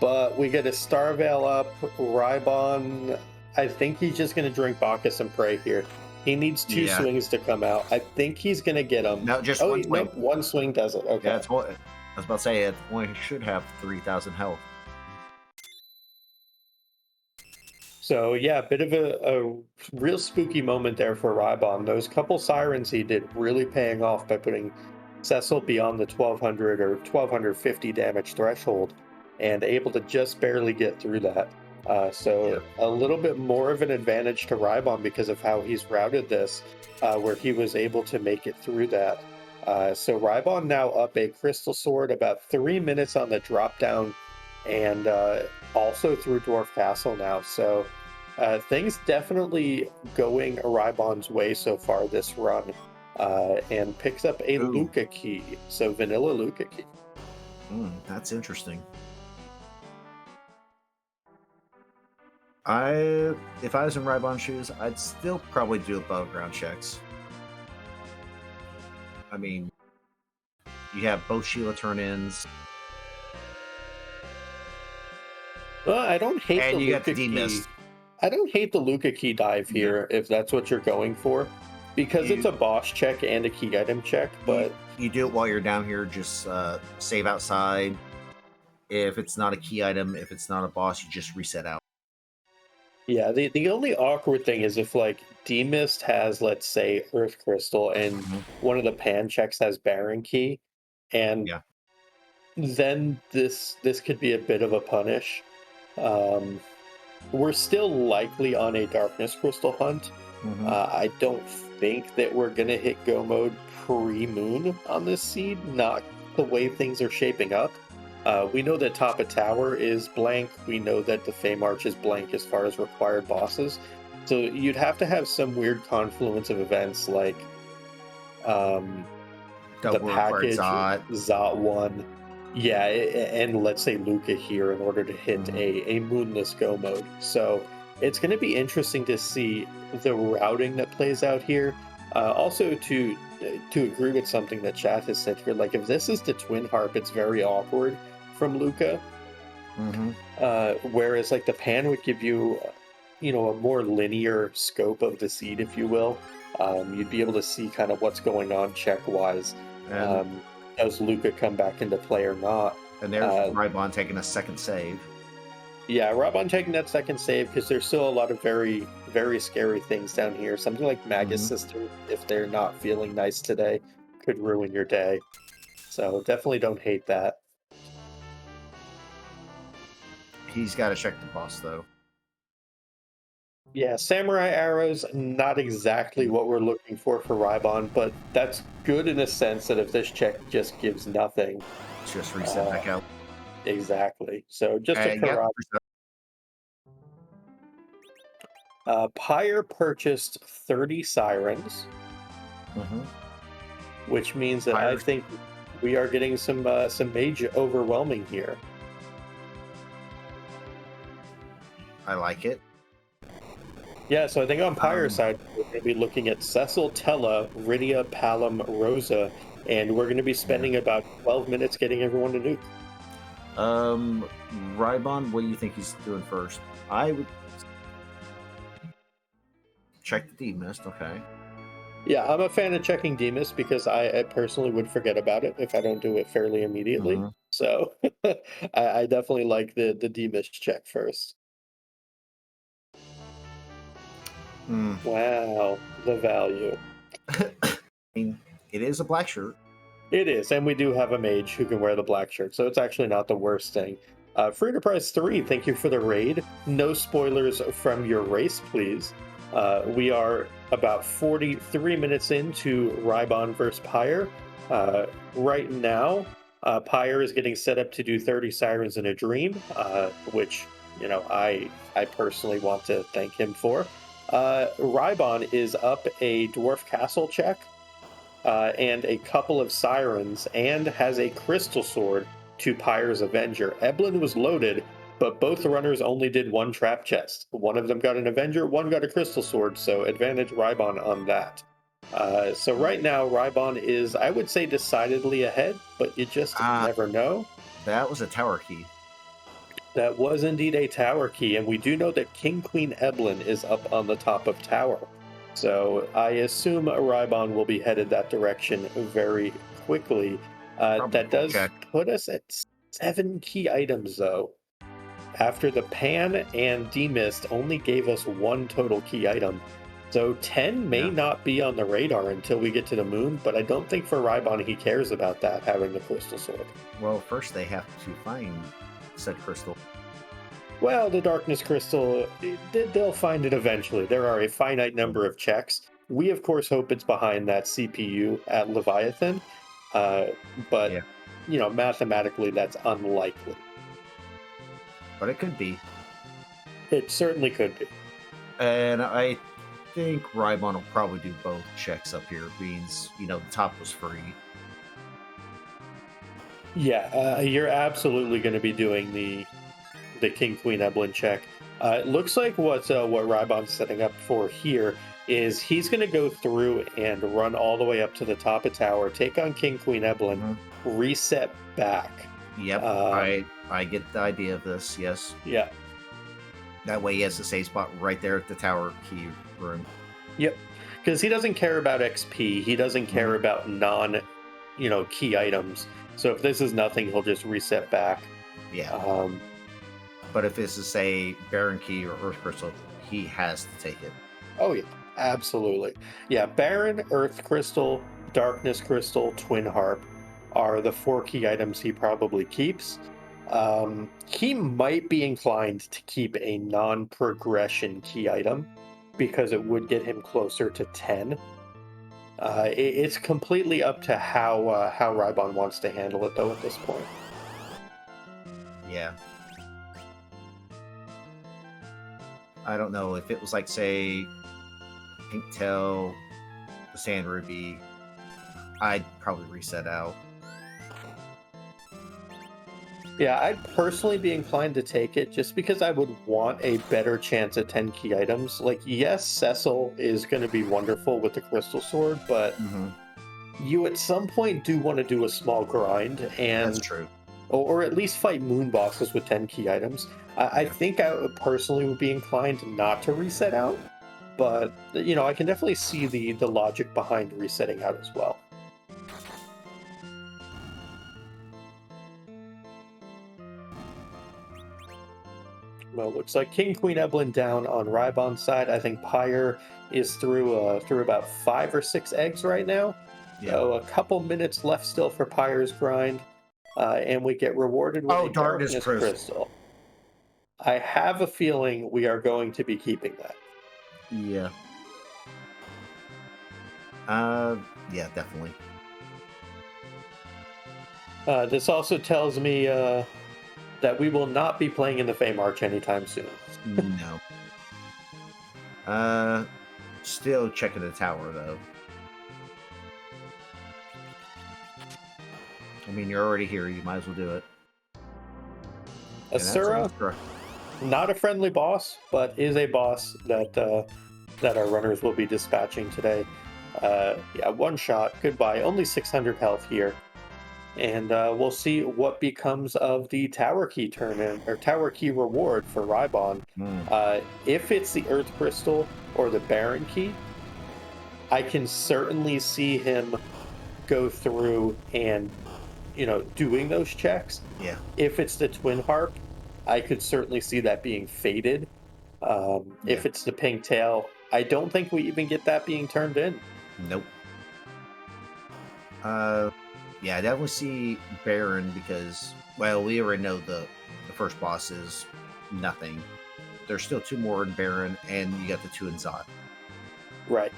But we get a Starveil up. Rhybon... I think he's just going to drink Bacchus and pray here. He needs 2 swings to come out. I think he's going to get them. No, just one swing. Nope, one swing does it. Okay. Yeah, I was about to say, it only should have 3,000 health. So, yeah, a bit of a real spooky moment there for Rhybon. Those couple sirens he did really paying off by putting Cecil beyond the 1,200 or 1,250 damage threshold and able to just barely get through that. A little bit more of an advantage to Rhybon because of how he's routed this, where he was able to make it through that. So Rhybon now up a Crystal Sword, about 3 minutes on the drop down, and also through Dwarf Castle now. So things definitely going Rhybon's way so far this run, and picks up a Luca key, so vanilla Luca key. That's interesting. If I was in Rhybon shoes, I'd still probably do above ground checks. I mean, you have both Sheila turn-ins, Well, I don't hate the and you got the Luca key. demist. I don't hate the Luca key dive Yeah. here if that's what you're going for, because it's You a boss check and a key item check. you, But you do it while you're down here. Just save outside. If it's not a key item, if it's not a boss, you just reset out. yeah, the only awkward thing is if like Demist has, let's say, Earth Crystal and Mhm. one of the pan checks has Baron Key, and Yeah. then this could be a bit of a punish. Um, we're still likely on a Darkness Crystal hunt. Mhm. I don't think that we're gonna hit go mode pre-moon on this seed, not the way things are shaping up. We know that top of tower is blank. We know that the Fame Arch is blank as far as required bosses. So you'd have to have some weird confluence of events like um, the Double required package, Zot. Zot 1, yeah, and let's say Luca here in order to hit Mhm. a moonless go mode. So it's going to be interesting to see the routing that plays out here. Also, to agree with something that chat has said here, like if this is the twin harp, it's very awkward from Luca. Mhm. Whereas like the pan would give you, a more linear scope of the seed, if you will. You'd be able to see kind of what's going on check wise. And Um, does Luca come back into play or not? there's Uh, Rhybon taking a second save. yeah, Rhybon taking that second save because there's still a lot of very, very scary things down here. Something like Magus Mhm. Sister, if they're not feeling nice today, could ruin your day. So definitely don't hate that. He's got to check the boss though. Yeah, samurai arrows, not exactly what we're looking for Rhybon, but that's good in a sense that if this check just gives nothing, Just reset uh, back out. exactly. So just a Yeah. corrupt. Pyre purchased 30 sirens, Mhm. which means that I Pyre. think we are getting some mage overwhelming here. I like it. Yeah, so I think on Pyre's Um, side, we're going to be looking at Cecil, Tella, Rydia, Palom, Rosa, and we're going to be yeah. spending about 12 minutes getting everyone to nuke. Rhybon, what do you think he's doing first? I would check the demist. Okay. Yeah, I'm a fan of checking Demas because I personally would forget about it if I don't do it fairly immediately. Mhm. So I definitely like the Demas check first. Mm. Wow, the value. I mean, it is a black shirt. It is, and we do have a mage who can wear the black shirt, so it's actually not the worst thing. Free Enterprise 3, thank you for the raid. No spoilers from your race, please. We are about 43 minutes into Rhybon versus Pyre. Right now, Pyre is getting set up to do 30 Sirens in a Dream, which, I personally want to thank him for. Rhybon is up a Dwarf Castle check and a couple of sirens, and has a crystal sword to Pyre's Avenger. Eblin was loaded, but both runners only did one trap chest. One of them got an Avenger, one got a crystal sword, so advantage Rhybon on that. So right now, Rhybon is, I would say, decidedly ahead, but you just Ah, never know. that was a tower key. That was indeed a tower key, and we do know that King Queen Eblin is up on the top of tower. So I assume Rhybon will be headed that direction very quickly. Probably That full does check. put us at 7 key items, though. After the Pan and Demist only gave us one total key item. So 10 may Yeah. not be on the radar until we get to the moon, but I don't think for Rhybon he cares about that, having the Crystal Sword. Well, first they have to find said crystal. Well, the Darkness Crystal, they'll find it eventually. There are a finite number of checks. We, of course, hope it's behind that CPU at Leviathan, uh, but, Yeah, mathematically, that's unlikely. but it could be. It certainly could be. And I think Rhybon will probably do both checks up here. Means the top was free. Yeah, you're absolutely going to be doing the King Queen Eblin check. It looks like what Rybon's setting up for here is he's going to go through and run all the way up to the top of tower, take on King Queen Evelyn, Hmm. reset back. Yep, Um, I get the idea of this. Yes, yeah, that way he has the save spot right there at the tower key room. yep. Because he doesn't care about XP. He doesn't care Hmm. about key items. So if this is nothing, he'll just reset back. Yeah, Um, but if this is say Baron Key or Earth Crystal, he has to take it. oh yeah, absolutely. Yeah, Baron, Earth Crystal, Darkness Crystal, Twin Harp are the four key items he probably keeps. He might be inclined to keep a non-progression key item because it would get him closer to 10. It's completely up to how Rybon wants to handle it though at this point. Yeah, I don't know if it was like say Pink Tail, the Sand Ruby. I'd probably reset out. Yeah, I'd personally be inclined to take it just because I would want a better chance at 10 key items. Like, yes, Cecil is going to be wonderful with the Crystal Sword, but Hmm. you at some point do want to do a small grind That's and true. or at least fight moon bosses with 10 key items. I Yeah. think I personally would be inclined not to reset out, but I can definitely see the logic behind resetting out as well. Well, looks like King Queen Evelyn down on Rybon's side. I think Pyre is through about 5 or 6 eggs right now. Yeah. So a couple minutes left still for Pyre's grind, and we get rewarded with Oh, a Darkness Darkness Crystal. Crystal. I have a feeling we are going to be keeping that. Yeah. Uh, yeah, definitely. This also tells me that we will not be playing in the Fey March anytime soon. No. Uh, still checking the tower though. I mean, you're already here. You might as well do it. And that's Asura, Asura. not a friendly boss, but is a boss that our runners will be dispatching today. Yeah, one shot, goodbye. Only 600 health here. And we'll see what becomes of the Tower Key tournament or Tower Key reward for Rhybon. Hmm. If it's the Earth Crystal or the Baron Key, I can certainly see him go through and doing those checks. Yeah. If it's the Twin Harp, I could certainly see that being faded. Yeah. If it's the Pink Tail, I don't think we even get that being turned in. Nope. Uh, yeah, I definitely see Baron because, well, we already know the first boss is nothing. There's still two more in Baron, and you got the two in Zod. Right.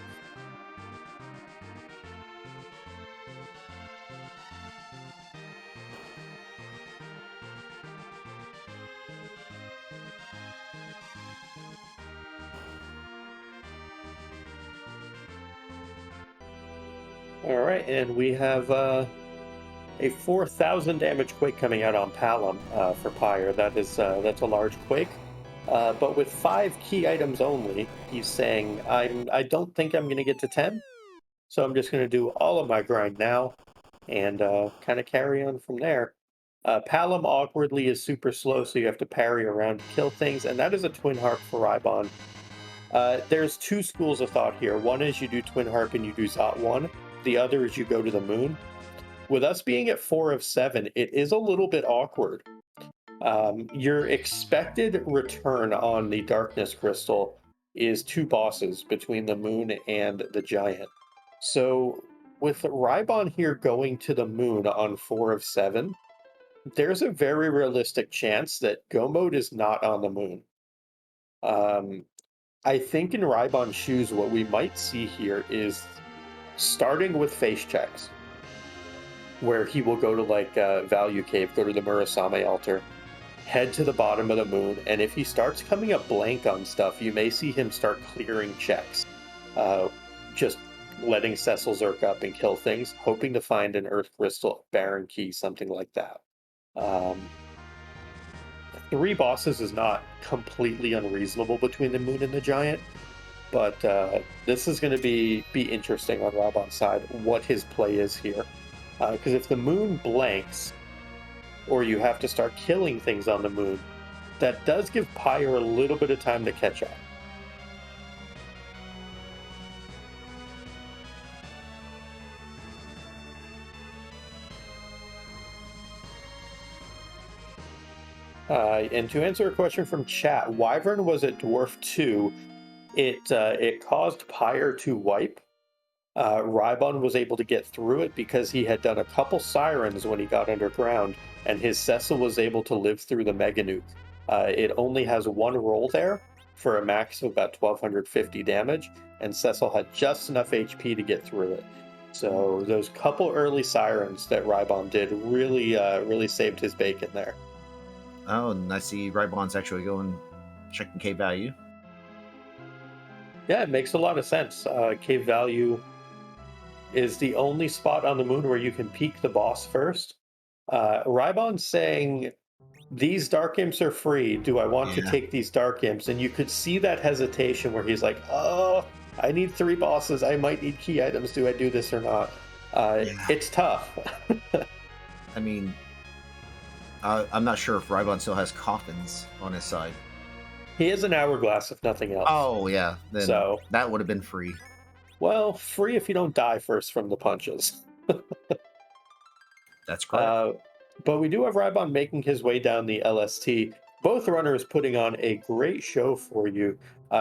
All right, and we have a 4,000 damage quake coming out on Palom for Pyre. That's a large quake. But with 5 key items only, he's saying I don't think I'm going to get to 10, so I'm just going to do all of my grind now and kind of carry on from there. Palom awkwardly is super slow, so you have to parry around to kill things, and that is a Twin Harp for Rhybon. There's two schools of thought here. One is you do Twin Harp and you do Zot 1. The other is you go to the moon. With us being at 4 of 7, it is a little bit awkward. Your expected return on the Darkness Crystal is 2 bosses between the moon and the giant. So, with Rhybon here going to the moon on 4 of 7, there's a very realistic chance that Go Mode is not on the moon. Um, I think in Rhybon's shoes, what we might see here is starting with face checks, where he will go to like Value Cave, go to the Murasame altar, head to the bottom of the moon, and if he starts coming up blank on stuff, you may see him start clearing checks. Uh, just letting Cecil Zerk up and kill things, hoping to find an Earth Crystal, Baron Key, something like that. Um, 3 bosses is not completely unreasonable between the Moon and the Giant, but this is going to be interesting on Rhybon's side, what his play is here. Because if the Moon blanks, or you have to start killing things on the Moon, that does give Pyre a little bit of time to catch up. And to answer a question from chat, Wyvern was at Dwarf 2. It caused Pyre to wipe. Rhybon was able to get through it because he had done a couple sirens when he got underground, and his Cecil was able to live through the Mega Nuke. It only has one roll there for a max of about 1250 damage, and Cecil had just enough HP to get through it. So those couple early sirens that Rhybon did really saved his bacon there. Oh, and I see Rhybon's actually going checking K value. Yeah, it makes a lot of sense. Cave value is the only spot on the Moon where you can peek the boss first. Rhybon's saying, these Dark Imps are free. Do I want to take these Dark Imps? And you could see that hesitation where he's like, oh, I need 3 bosses. I might need key items. Do I do this or not? It's tough. I mean, I'm not sure if Rhybon still has coffins on his side. He has an hourglass, if nothing else. Oh, yeah. Then so that would have been free. Well, free if you don't die first from the punches. That's correct. But we do have Rhybon making his way down the LST. Both runners putting on a great show for you.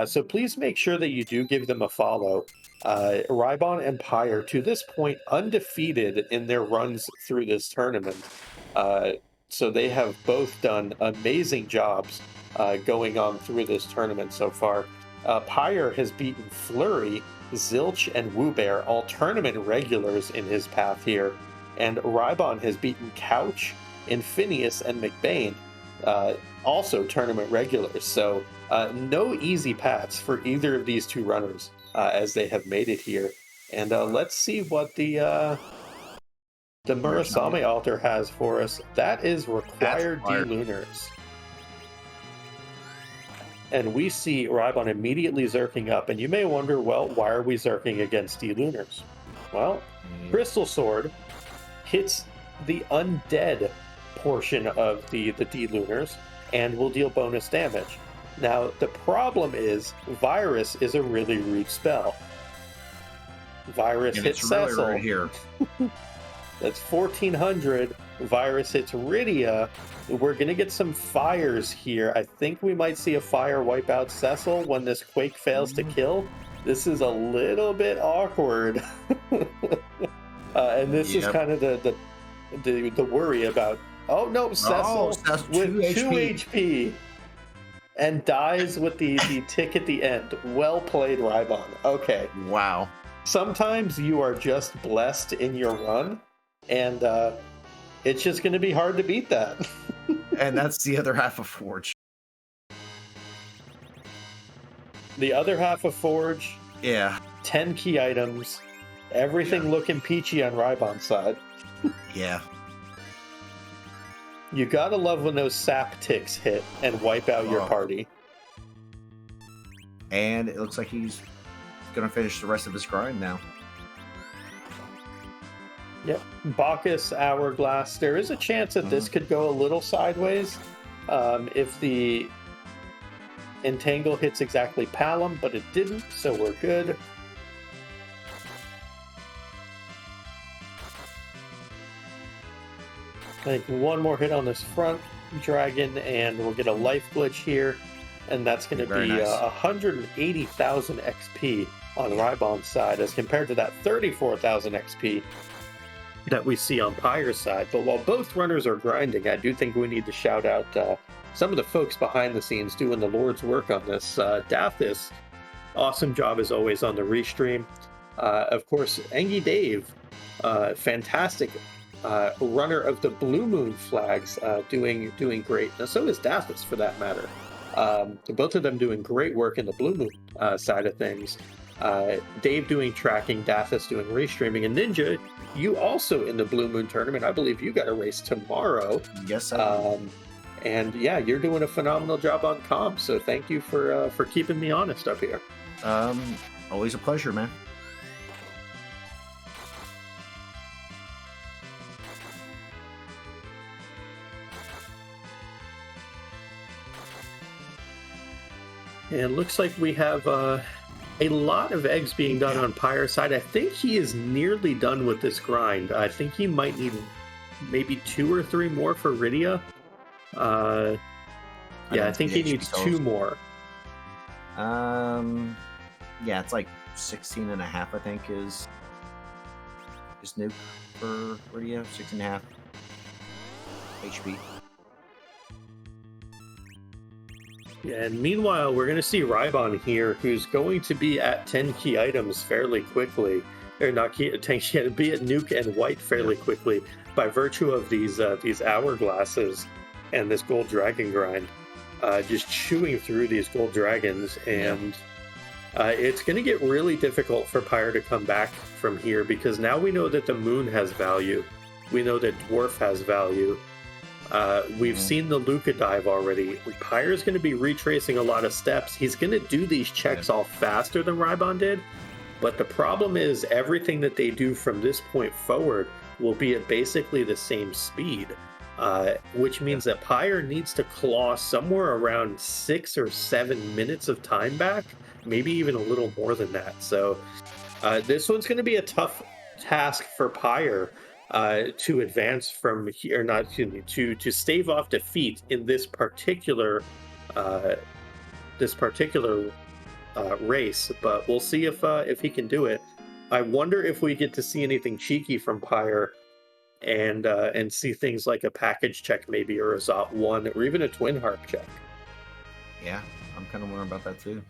So please make sure that you do give them a follow. Rhybon and Pyre, to this point, undefeated in their runs through this tournament. So they have both done amazing jobs going on through this tournament so far. Pyre has beaten Flurry, Zilch, and Woobear, all tournament regulars in his path here. And Rhybon has beaten Couch, Infinius, and McBain, also tournament regulars. So no easy paths for either of these two runners as they have made it here. And let's see what the Murasame altar has for us. That is required D-Lunars. And we see Rhybon immediately zerking up. And you may wonder, well, why are we zerking against D-Lunars? Well, Crystal Sword hits the undead portion of the D-Lunars and will deal bonus damage. Now, the problem is Virus is a really rude spell. Virus hits Cecil. Right here. That's 1400. Virus hits Rydia. We're going to get some fires here. I think we might see a fire wipe out Cecil when this Quake fails to kill. This is a little bit awkward. And this is kind of the worry about, oh no, Cecil with 2 HP. And dies with the tick at the end. Well played, Rhybon. Okay. Wow. Sometimes you are just blessed in your run, and it's just going to be hard to beat that. And that's the other half of Forge. The other half of Forge. Yeah. 10 key items. Everything looking peachy on Rhybon's side. Yeah. You gotta love when those sap ticks hit and wipe out your party. And it looks like he's gonna finish the rest of his grind now. Yep. Bacchus, Hourglass. There is a chance that this could go a little sideways if the Entangle hits exactly Palom, but it didn't, so we're good. I think one more hit on this front dragon, and we'll get a life glitch here, and that's going to be nice. 180,000 XP on Rhybon's side, as compared to that 34,000 XP that we see on Pyre's side. But while both runners are grinding, I do think we need to shout out some of the folks behind the scenes doing the Lord's work on this. Dathis, awesome job as always on the restream. Of course, Engie Dave, fantastic runner of the Blue Moon flags, doing great. Now, so is Dathis, for that matter. Both of them doing great work in the Blue Moon side of things. Dave doing tracking, Dathis doing restreaming, and Ninja, you also in the Blue Moon tournament. I believe you got a race tomorrow. Yes, I do. And yeah, you're doing a phenomenal job on comp, so thank you for keeping me honest up here. Always a pleasure, man. And it looks like we have a lot of eggs being done on Pyre's side. I think he is nearly done with this grind. I think he might need maybe 2 or 3 more for Rydia. I think he needs 2 more. Yeah, it's like 16 and a half, I think, is nuke for Rydia. 16 and a half HP. And meanwhile, we're going to see Rhybon here, who's going to be at 10 key items fairly quickly. Or not key, 10 key, be at nuke and white fairly quickly by virtue of these hourglasses and this gold dragon grind. Just chewing through these gold dragons, and it's going to get really difficult for Pyre to come back from here, because now we know that the moon has value. We know that dwarf has value. We've seen the Luca dive already. Pyre's going to be retracing a lot of steps. He's going to do these checks all faster than Rhybon did, but the problem is everything that they do from this point forward will be at basically the same speed, which means that Pyre needs to claw somewhere around 6 or 7 minutes of time back, maybe even a little more than that. So this one's going to be a tough task for Pyre to advance from here, to stave off defeat in this particular race. But we'll see if he can do it. I wonder if we get to see anything cheeky from Pyre, and see things like a package check, maybe, or a Zot 1, or even a twin harp check. Yeah, I'm kind of wondering about that too.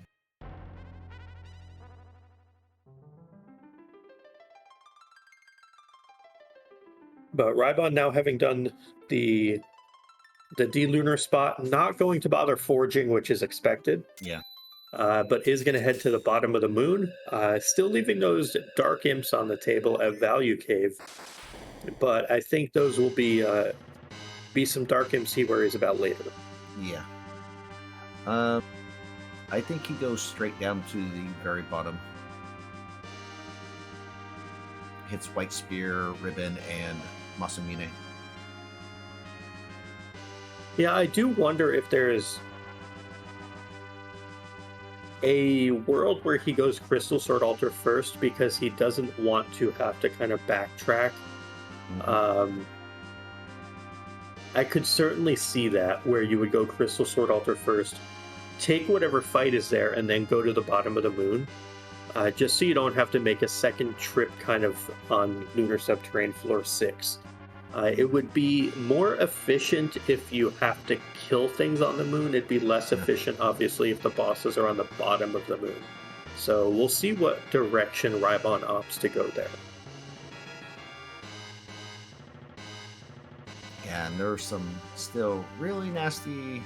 But Rhybon, now having done the D-Lunar spot, not going to bother forging, which is expected. Yeah. But is going to head to the bottom of the moon, still leaving those dark imps on the table at Value Cave. But I think those will be some dark imps he worries about later. Yeah. I think he goes straight down to the very bottom. Hits White Spear, Rhybon, and Masamune. Yeah, I do wonder if there's a world where he goes Crystal Sword Altar first, because he doesn't want to have to kind of backtrack. I could certainly see that, where you would go Crystal Sword Altar first, take whatever fight is there, and then go to the bottom of the moon, just so you don't have to make a second trip kind of on Lunar Subterranean Floor 6. It would be more efficient if you have to kill things on the moon. It'd be less efficient, obviously, if the bosses are on the bottom of the moon. So we'll see what direction Rhybon opts to go there. Yeah, and there's some still really nasty,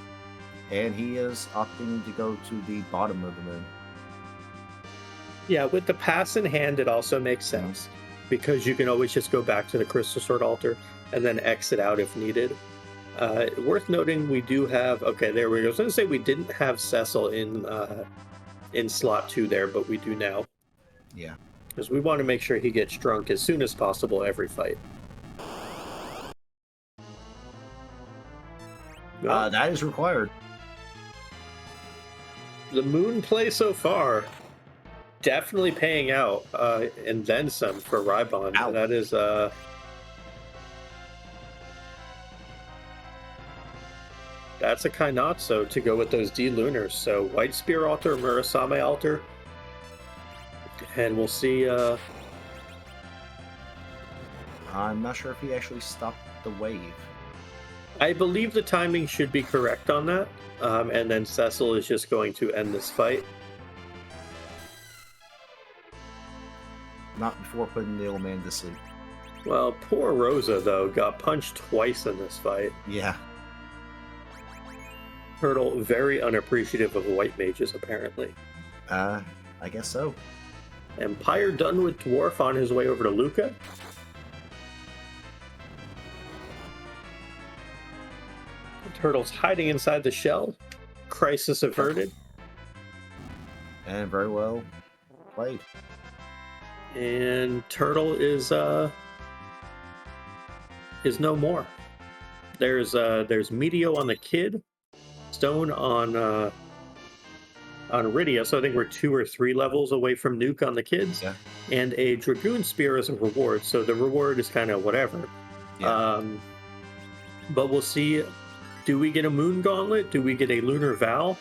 and he is opting to go to the bottom of the moon. Yeah, with the pass in hand, it also makes sense, because you can always just go back to the Crystal Sword Altar and then exit out if needed. Worth noting, we do have... Okay, there we go. I was going to say we didn't have Cecil in slot 2 there, but we do now. Yeah. Because we want to make sure he gets drunk as soon as possible every fight. That is required. The moon play so far definitely paying out, and then some for Rhybon. That is that's a Kainatsu to go with those D-Lunars. So White Spear Altar, Murasame Altar, and we'll see. I'm not sure if he actually stopped the wave. I believe the timing should be correct on that, and then Cecil is just going to end this fight. Not before putting the old man to sleep. Well, poor Rosa, though, got punched twice in this fight. Yeah. Turtle, very unappreciative of white mages, apparently. I guess so. And Pyre done with Dwarf on his way over to Luca. Turtle's hiding inside the shell. Crisis averted. And very well played. And Turtle is no more. There's Meteo on the Kid, Stone on Iridia, so I think we're 2 or 3 levels away from Nuke on the Kids, Yeah. and a Dragoon Spear as a reward, so the reward is kind of whatever. Yeah. But we'll see, do we get a Moon Gauntlet? Do we get a Lunar Vow?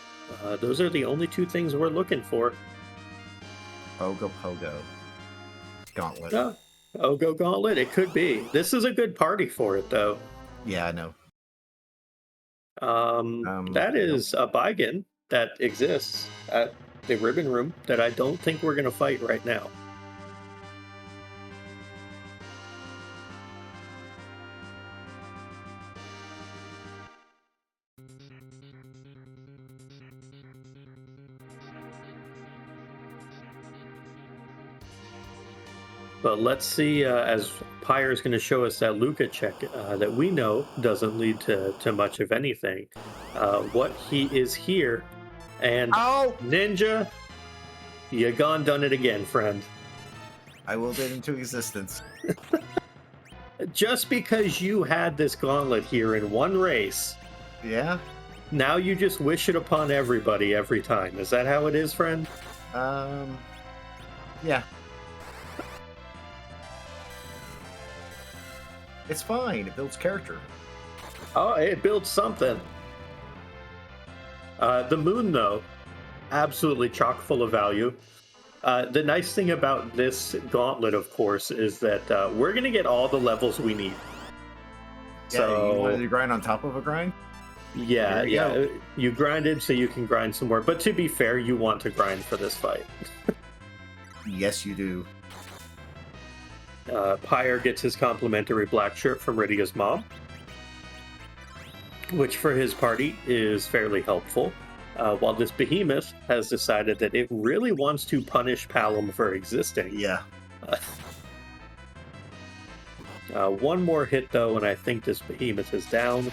Those are the only 2 things we're looking for. Pogo Gauntlet. Ogo Gauntlet, it could be. This is a good party for it, though. Yeah, I know. That is a Baigen that exists at the Ribbon Room that I don't think we're going to fight right now. But let's see, as Pyre is going to show us that Luca check that we know doesn't lead to much of anything. What he is here, and Ninja, you gone done it again, friend. I willed it into existence. Just because you had this gauntlet here in one race, Yeah. now you just wish it upon everybody every time. Is that how it is, friend? Yeah. It's fine. It builds character. Oh, it builds something. The moon, though, absolutely chock full of value. The nice thing about this gauntlet, of course, is that we're going to get all the levels we need. Yeah, So, you wanted to grind on top of a grind? Yeah, go. You grinded so you can grind some more. But to be fair, you want to grind for this fight. Yes, you do. Pyre gets his complimentary black shirt from Rydia's mom, which for his party is fairly helpful. While this behemoth has decided that it really wants to punish Palom for existing. Yeah. One more hit, though, and I think this behemoth is down.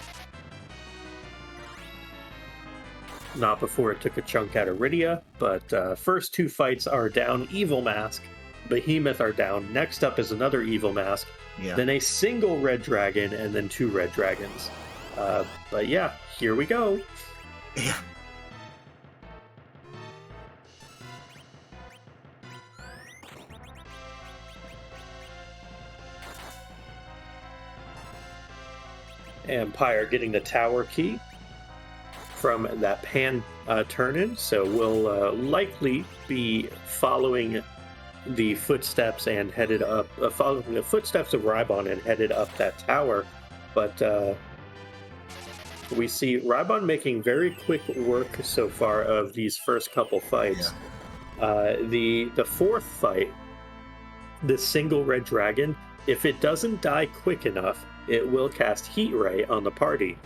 Not before it took a chunk out of Rydia, but first 2 fights are down. Evil Mask, Behemoth are down. Next up is another Evil Mask, then a single Red Dragon, and then 2 Red Dragons. But yeah, here we go. Yeah. And Pyre getting the tower key from that Pan turn-in, so we'll likely be following the footsteps and headed up, following the footsteps of Rhybon and headed up that tower. But we see Rhybon making very quick work so far of these first couple fights. Yeah. The 4th fight, the single Red Dragon, if it doesn't die quick enough, it will cast Heat Ray on the party.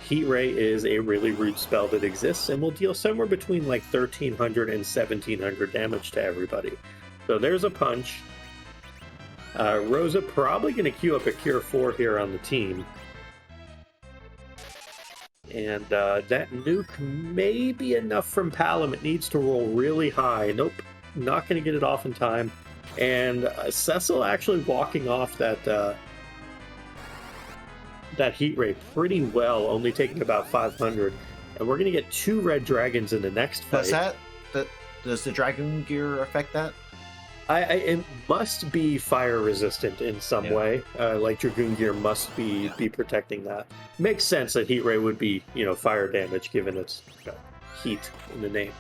Heat Ray is a really rude spell that exists and will deal somewhere between like 1,300 and 1,700 damage to everybody. So there's a punch. Rosa probably going to queue up a Cure 4 here on the team. And that nuke may be enough from Palom. It needs to roll really high. Nope, not going to get it off in time. And Cecil actually walking off that Heat Ray pretty well, only taking about 500. And we're going to get 2 Red Dragons in the next fight. Does the Dragon Gear affect that? It must be fire resistant in some way. Like Dragoon Gear must be protecting that. Makes sense that Heat Ray would be, fire damage given its heat in the name.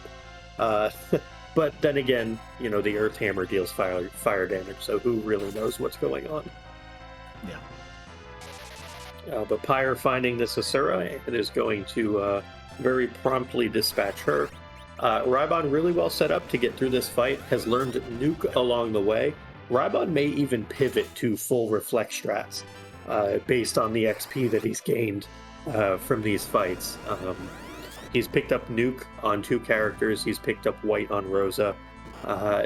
But then again, the Earth Hammer deals fire damage, so who really knows what's going on? Yeah. But Pyre finding this Asura and is going to very promptly dispatch her. Rhybon really well set up to get through this fight, has learned nuke along the way. Rhybon may even pivot to full reflect strats based on the XP that he's gained from these fights. He's picked up nuke on 2 characters, he's picked up white on Rosa.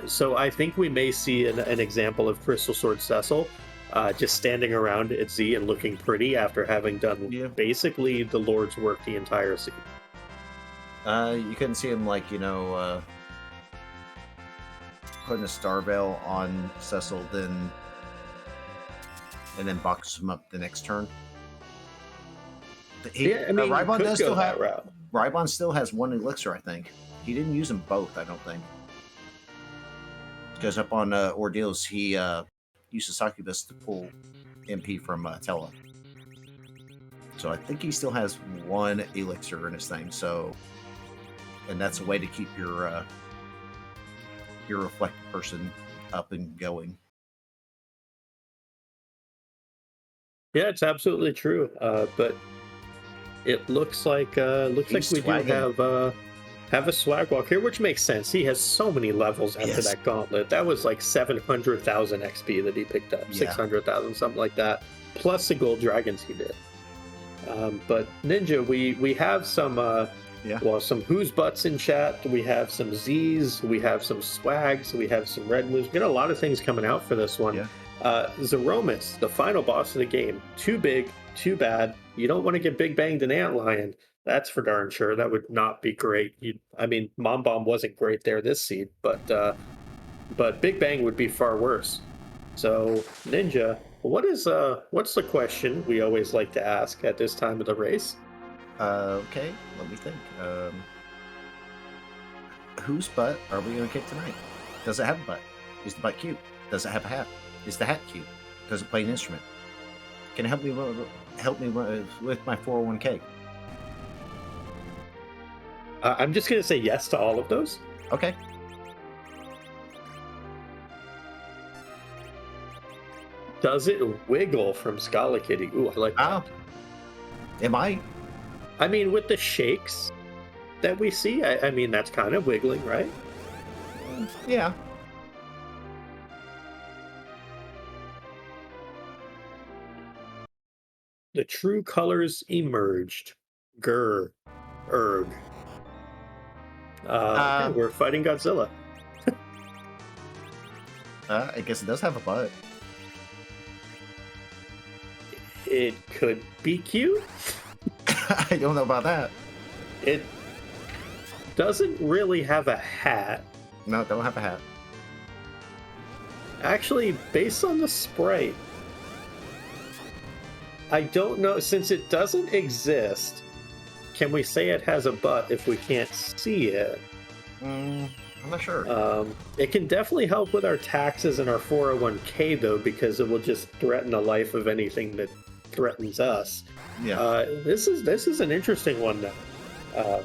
So I think we may see an example of Crystal Sword Cecil. just standing around at Z and looking pretty after having done Yeah. basically the Lord's work the entire season. You couldn't see him like putting a star veil on Cecil, and then box him up the next turn. Rhybon does still have route. Rhybon still has one elixir, I think. He didn't use them both, I don't think. Because up on Ordeals, he used the Succubus to pull MP from Tella. So I think he still has one elixir in his thing. So, and that's a way to keep your reflected person up and going. Yeah, it's absolutely true. But it looks like we do have a swag walk here, which makes sense. He has so many levels after that gauntlet. That was like 700,000 XP that he picked up, 600,000, something like that, plus the gold dragons he did. But Ninja, we have some some who's butts in chat. We have some Z's. We have some swags. We have some red moves. We got a lot of things coming out for this one. Yeah. Zemus, the final boss of the game, too big, too bad. You don't want to get big banged an antlion. That's for darn sure. That would not be great. Mom Bomb wasn't great there this seed, but Big Bang would be far worse. So Ninja, what's the question we always like to ask at this time of the race? Okay, let me think. Whose butt are we going to kick tonight? Does it have a butt? Is the butt cute? Does it have a hat? Is the hat cute? Does it play an instrument? Can it help me with my 401k? I'm just going to say yes to all of those. Okay. Does it wiggle from Scala Kitty? Ooh, I like that. Am I? With the shakes that we see, that's kind of wiggling, right? Yeah. The true colors emerged. Grr. Erg. We're fighting Godzilla. I guess it does have a butt. It could be cute. I don't know about that. It doesn't really have a hat. No, it don't have a hat. Actually, based on the sprite, I don't know. Since it doesn't exist, can we say it has a butt if we can't see it? I'm not sure. It can definitely help with our taxes and our 401k, though, because it will just threaten the life of anything that threatens us. Yeah. This is an interesting one now,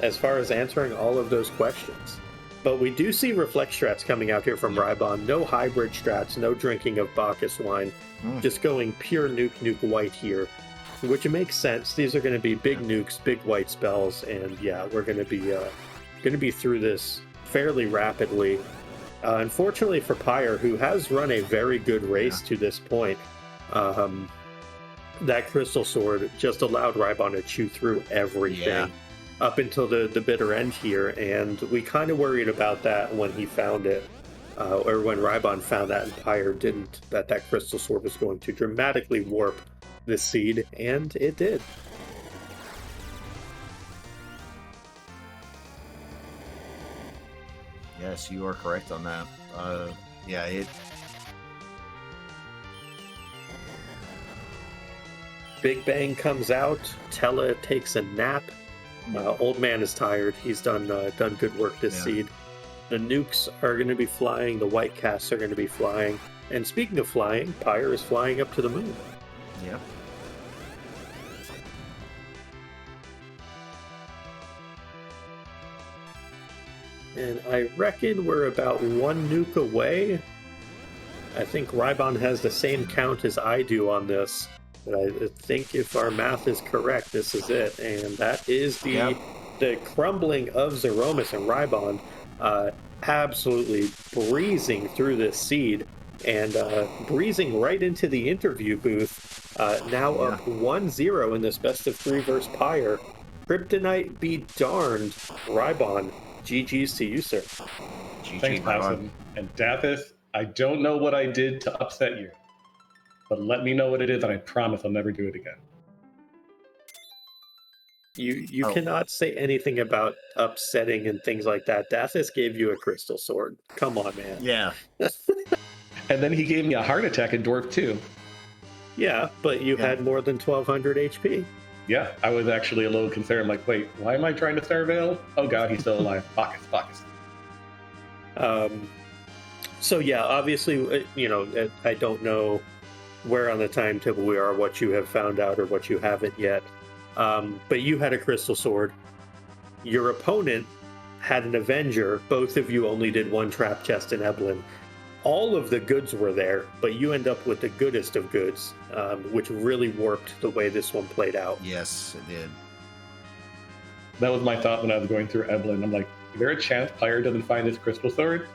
as far as answering all of those questions. But we do see reflect strats coming out here from Rhybon. No hybrid strats, no drinking of Bacchus wine, just going pure nuke white here, which makes sense. These are going to be big nukes, big white spells, and yeah, we're going to be through this fairly rapidly. Unfortunately for Pyre, who has run a very good race to this point, that crystal sword just allowed Rhybon to chew through everything up until the bitter end here, and we kind of worried about that when he found it, or when Rhybon found that and Pyre didn't, that crystal sword was going to dramatically warp this seed, and it did. Yes, you are correct on that. Big Bang comes out. Tella takes a nap. Old man is tired. He's done good work this seed. The nukes are going to be flying. The white casts are going to be flying. And speaking of flying, Pyre is flying up to the moon. Yeah. And I reckon we're about one nuke away. I think Rhybon has the same count as I do on this. But I think if our math is correct, this is it. And that is the crumbling of Zemus and Rhybon absolutely breezing through this seed and breezing right into the interview booth. Now up 1-0 in this best of 3 versus Pyre. Kryptonite be darned. Rhybon, GG's to you, sir. Thanks, Passive. And Dathis, I don't know what I did to upset you. but let me know what it is, and I promise I'll never do it again. You Oh. cannot say anything about upsetting and things like that. Dathis gave you a crystal sword. Come on, man. Yeah. And then he gave me a heart attack in Dwarf 2. Yeah, but you Yeah. had more than 1200 HP. Yeah, I was actually a little concerned, like, wait, why am I trying to Starveil? Oh god, he's still alive. Bacchus. So yeah, obviously, I don't know where on the timetable we are, what you have found out or what you haven't yet. But you had a crystal sword. Your opponent had an Avenger. Both of you only did one trap chest in Eblin. All of the goods were there, but you end up with the goodest of goods, which really warped the way this one played out. Yes, it did. That was my thought when I was going through Eblin. I'm like, is there a chance Pyre doesn't find his crystal sword?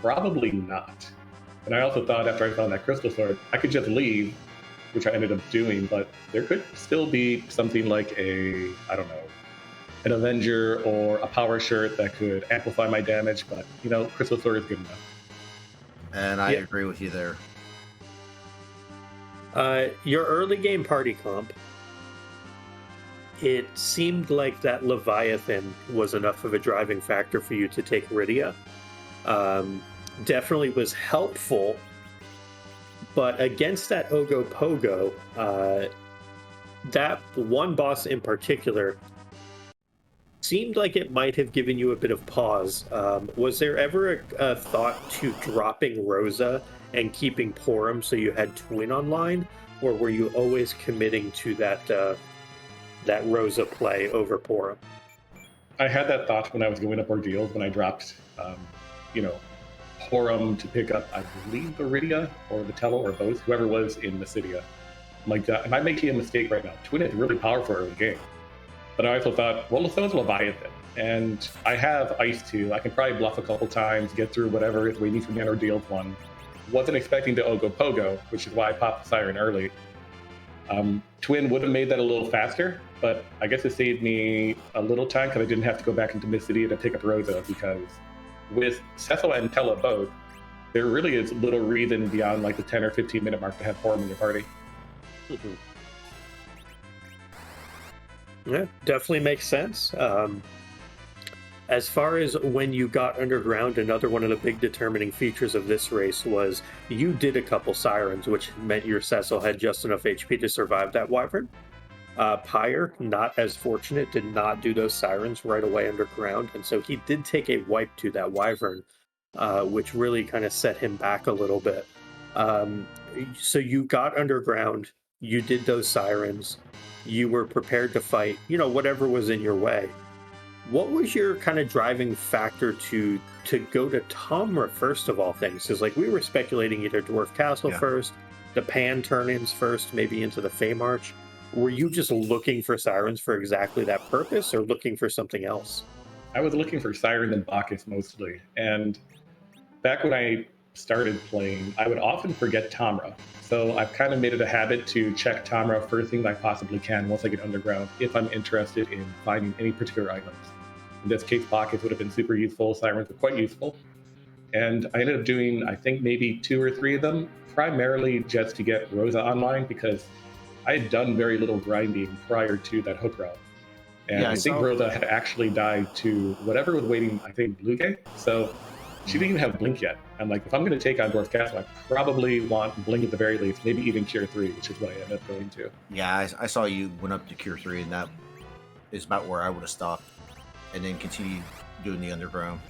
Probably not. And I also thought after I found that crystal sword, I could just leave, which I ended up doing, but there could still be something like an Avenger or a power shirt that could amplify my damage, but, crystal sword is good enough. And I agree with you there. Your early game party comp, it seemed like that Leviathan was enough of a driving factor for you to take Rydia. Definitely was helpful, but against that Ogopogo, that one boss in particular seemed like it might have given you a bit of pause. Was there ever a thought to dropping Rosa and keeping Porum so you had Twin online, or were you always committing to that Rosa play over Porum? I had that thought when I was going up ordeals, when I dropped, Porum to pick up, I believe, the Rydia or the Tello or both, whoever was in Mysidia. I'm like, am I making a mistake right now? Twin is really powerful early game. But I also thought, well, so is Leviathan. And I have Ice 2. I can probably bluff a couple times, get through whatever is waiting for me on ordeals 1. Wasn't expecting to Ogopogo, which is why I popped the Siren early. Twin would have made that a little faster, but I guess it saved me a little time because I didn't have to go back into Mysidia to pick up Rosa, because with Cecil and Tella both, there really is little reason beyond like the 10 or 15 minute mark to have Porum in your party. Mm-hmm. Yeah, definitely makes sense. As far as when you got underground, another one of the big determining features of this race was you did a couple Sirens, which meant your Cecil had just enough HP to survive that Wyvern. Pyre, not as fortunate, did not do those Sirens right away underground, and so he did take a wipe to that Wyvern, which really kind of set him back a little bit. So you got underground, you did those Sirens, you were prepared to fight, whatever was in your way. What was your kind of driving factor to go to Tomra first of all things? Because we were speculating either Dwarf Castle first, the Pan turn-ins first, maybe into the Fey March. Were you just looking for Sirens for exactly that purpose, or looking for something else? I was looking for Siren and Bacchus mostly. And back when I started playing, I would often forget Tomra. So I've kind of made it a habit to check Tomra first thing I possibly can once I get underground, if I'm interested in finding any particular items. In this case, Bacchus would have been super useful, Sirens were quite useful. And I ended up doing, I think, maybe 2 or 3 of them, primarily just to get Rosa online, because I had done very little grinding prior to that hook route. And I think Rosa had actually died to whatever was waiting, I think, Blue Gate. So she didn't even have Blink yet. I'm like, if I'm going to take on Dwarf Castle, I probably want Blink at the very least, maybe even Cure 3, which is what I ended up going to. Yeah, I saw you went up to Cure 3, and that is about where I would have stopped, and then continued doing the underground.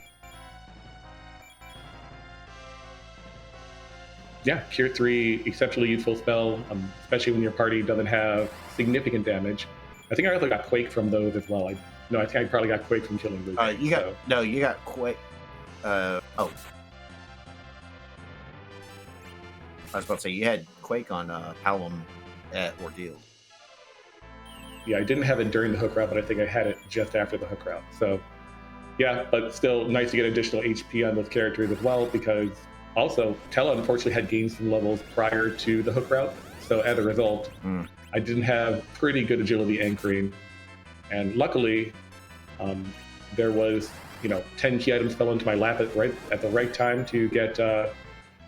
Yeah, Cure 3, exceptionally useful spell, especially when your party doesn't have significant damage. I think I also got Quake from those as well. I think I probably got Quake from killing Blue Gate. You got Quake. I was about to say, you had Quake on Hallam at Ordeal. Yeah, I didn't have it during the hook route, but I think I had it just after the hook route. So, yeah, but still nice to get additional HP on those characters as well, because also, Tella unfortunately had gained some levels prior to the hook route. So as a result, I didn't have pretty good agility anchoring. And luckily, there was, 10 key items fell into my lap at the right time to get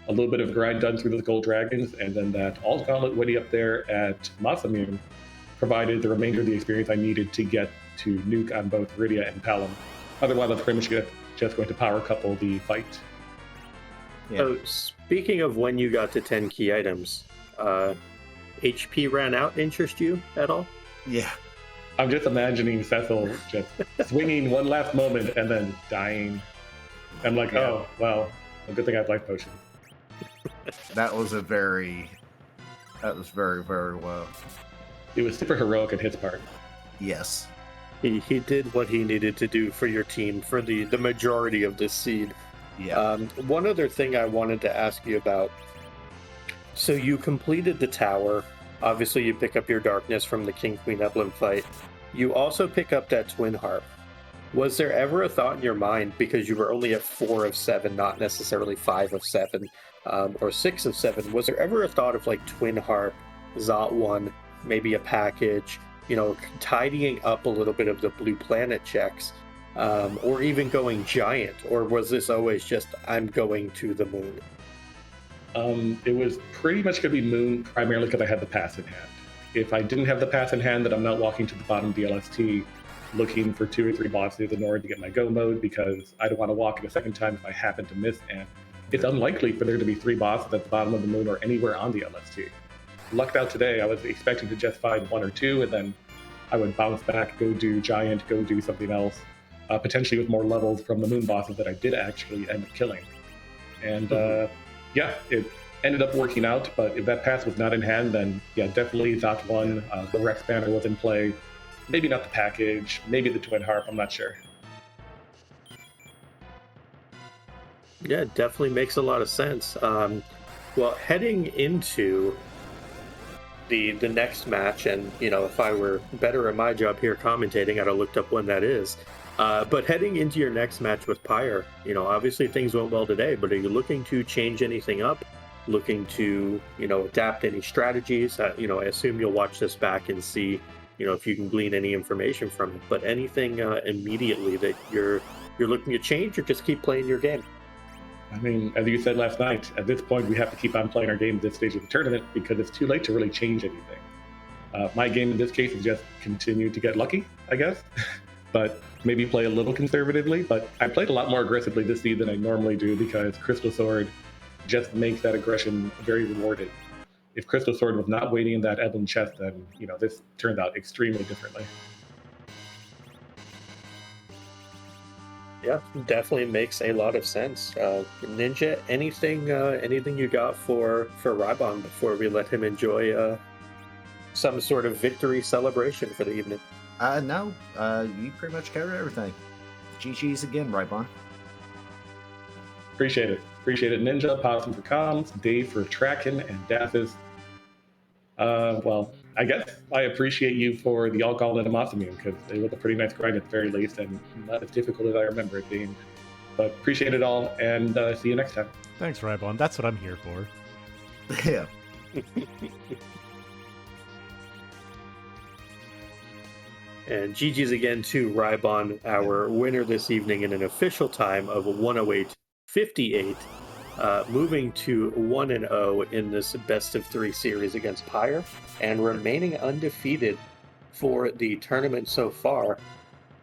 a little bit of grind done through those gold dragons, and then that alt gauntlet witty up there at Masamune provided the remainder of the experience I needed to get to nuke on both Rydia and Palom. Otherwise, I was pretty much just going to power couple the fight. Yeah. So, speaking of when you got to 10 key items, HP ran out interest you at all? Yeah. I'm just imagining Cecil just swinging one last moment and then dying. I'm like, oh, well, a good thing I have life potion. That was very, very well. It was super heroic on his part. Yes. He did what he needed to do for your team for the majority of this seed. Yeah. One other thing I wanted to ask you about. So you completed the tower. Obviously, you pick up your darkness from the King Queen Emblem fight. You also pick up that twin harp. Was there ever a thought in your mind, because you were only at 4 of 7, not necessarily 5 of 7, or 6 of 7, was there ever a thought of like twin harp, Zot 1, maybe a package, tidying up a little bit of the blue planet checks, or even going giant? Or was this always just, I'm going to the moon? It was pretty much going to be moon, primarily because I had the pass in hand. If I didn't have the pass in hand, then I'm not walking to the bottom of the LST looking for 2 or 3 bosses in order to get my go mode, because I don't want to walk it a second time if I happen to miss, and it's unlikely for there to be 3 bosses at the bottom of the moon or anywhere on the LST. Lucked out today, I was expecting to just find 1 or 2, and then I would bounce back, go do giant, go do something else, potentially with more levels from the moon bosses that I did actually end up killing. And yeah, it ended up working out, but if that pass was not in hand, then yeah, definitely Zot 1, the Rex banner was in play. Maybe not the package, maybe the twin harp, I'm not sure. Yeah, it definitely makes a lot of sense. Well, heading into the next match, and if I were better at my job here commentating, I'd have looked up when that is. But heading into your next match with Pyre, obviously things went well today, but are you looking to change anything up? Looking to, adapt any strategies? I assume you'll watch this back and see, if you can glean any information from it. But anything immediately that you're looking to change, or just keep playing your game? I mean, as you said last night, at this point we have to keep on playing our game at this stage of the tournament, because it's too late to really change anything. My game in this case is just continue to get lucky, I guess. But maybe play a little conservatively. But I played a lot more aggressively this seed than I normally do, because Crystal Sword just makes that aggression very rewarded. If Crystal Sword was not waiting in that Evelyn chest, then this turned out extremely differently. Yeah, definitely makes a lot of sense. Ninja, anything you got for Rhybon before we let him enjoy some sort of victory celebration for the evening? No, you pretty much covered everything. GG's again, Rhybon. Appreciate it. Ninja, Possum for comms, Dave for tracking, and Daphis. Well, I guess I appreciate you for the alt gauntlet and Masamune, because it was a pretty nice grind at the very least, and not as difficult as I remember it being. But appreciate it all, and see you next time. Thanks, Rhybon. That's what I'm here for. Yeah. And GG's again to Rhybon, our winner this evening in an official time of 108.58, moving to 1-0 in this best of 3 series against Pyre, and remaining undefeated for the tournament so far.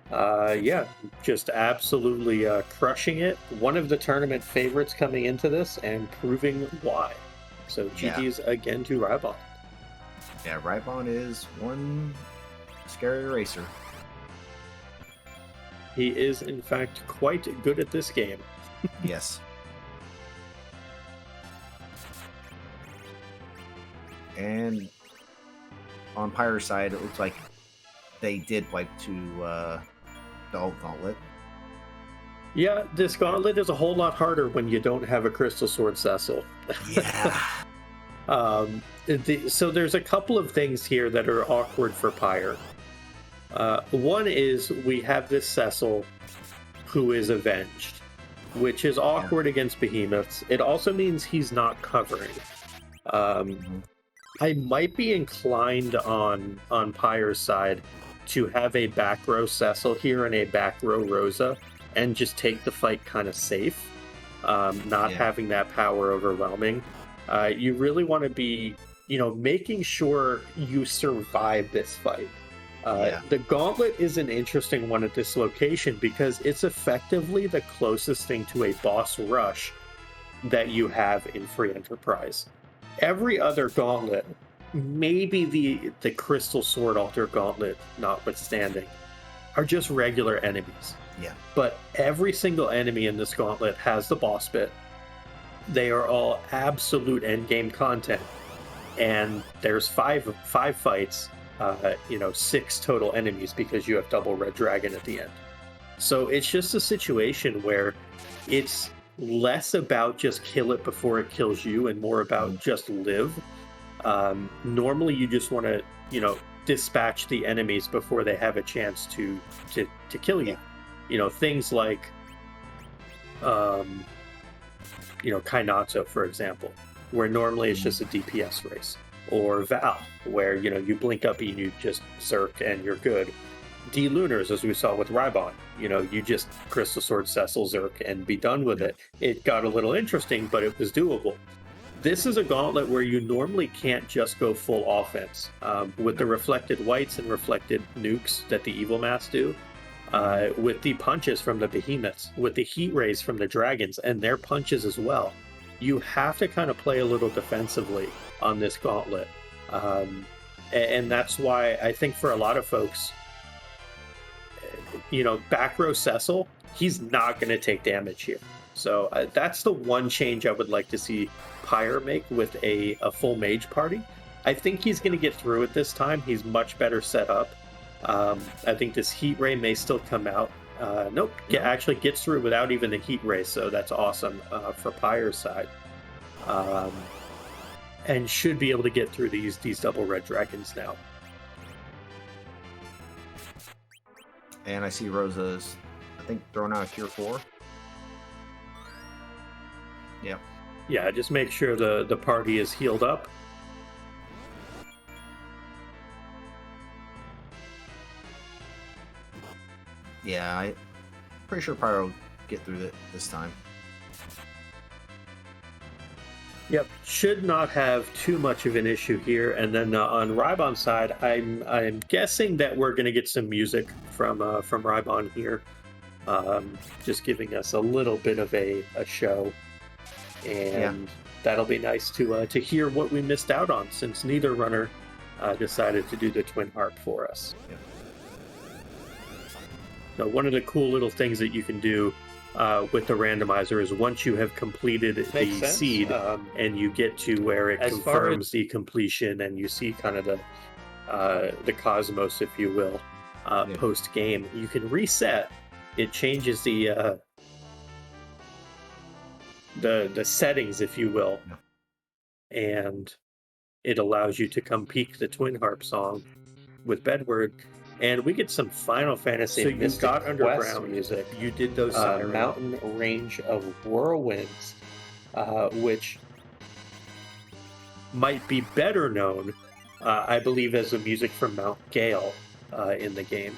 Yeah, just absolutely crushing it. One of the tournament favorites coming into this, and proving why. So GG's again to Rhybon. Yeah, Rhybon is one scary racer. He is, in fact, quite good at this game. Yes. And on Pyre's side, it looks like they did wipe to the old gauntlet. Yeah, this gauntlet is a whole lot harder when you don't have a Crystal Sword Cecil. Yeah. So there's a couple of things here that are awkward for Pyre. One is we have this Cecil who is avenged, which is awkward against behemoths. It also means he's not covering. I might be inclined on Pyre's side to have a back row Cecil here and a back row Rosa, and just take the fight kind of safe. not Yeah. having that power overwhelming. You really want to be, making sure you survive this fight. Yeah. The gauntlet is an interesting one at this location because it's effectively the closest thing to a boss rush that you have in Free Enterprise. Every other gauntlet, maybe the Crystal Sword Altar gauntlet notwithstanding, are just regular enemies. Yeah. But every single enemy in this gauntlet has the boss bit. They are all absolute endgame content, and there's five fights. 6 total enemies because you have double Red Dragon at the end. So it's just a situation where it's less about just kill it before it kills you and more about just live. Normally, you just want to, dispatch the enemies before they have a chance to kill you. Things like, Kainatsu, for example, where normally it's just a DPS race, or Val, where you blink up and you just Zerk and you're good. D-Lunars, as we saw with Rhybon, you just Crystal Sword Cecil Zerk and be done with it. It got a little interesting, but it was doable. This is a gauntlet where you normally can't just go full offense. With the reflected whites and reflected nukes that the Evil Mass do, with the punches from the behemoths, with the heat rays from the dragons and their punches as well, you have to kind of play a little defensively on this gauntlet. And that's why I think for a lot of folks, back row Cecil, he's not going to take damage here. So that's the one change I would like to see Pyre make with a full mage party. I think he's going to get through it this time. He's much better set up. I think this heat ray may still come out. Nope, actually gets through without even the heat ray, so that's awesome for Pyre's side. And should be able to get through these double Red Dragons now. And I see Rosa's, I think, throwing out a Cure 4. Yep. Yeah, just make sure the party is healed up. Yeah, I'm pretty sure Pyro will get through it this time. Yep, should not have too much of an issue here. And then on Rhybon's side, I'm guessing that we're going to get some music from Rhybon here, just giving us a little bit of a show, and that'll be nice to hear what we missed out on since neither runner decided to do the twin harp for us. Yeah. So one of the cool little things that you can do with the randomizer is once you have completed the seed and you get to where it confirms the completion and you see kind of the cosmos, if you will, post game, you can reset. It changes the settings, if you will, and it allows you to come peek the twin harp song with Bedward. And we get some Final Fantasy Mystic Underground music. You did those Mountain Range of Whirlwinds, which might be better known, I believe, as the music from Mount Gale in the game.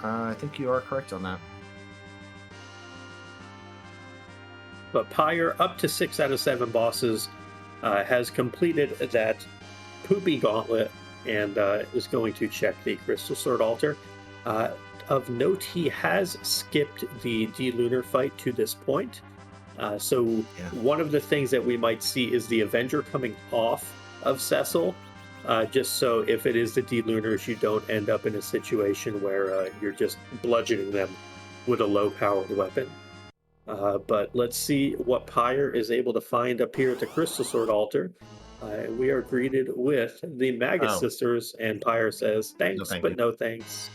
I think you are correct on that. But Pyre, up to 6 out of 7 bosses, has completed that poopy gauntlet and is going to check the Crystal Sword Altar. Of note, he has skipped the D-Lunar fight to this point. One of the things that we might see is the Avenger coming off of Cecil, just so if it is the D-Lunars, you don't end up in a situation where you're just bludgeoning them with a low-powered weapon. But let's see what Pyre is able to find up here at the Crystal Sword Altar. We are greeted with the Magus Sisters, and Pyre says, thanks, no thanks.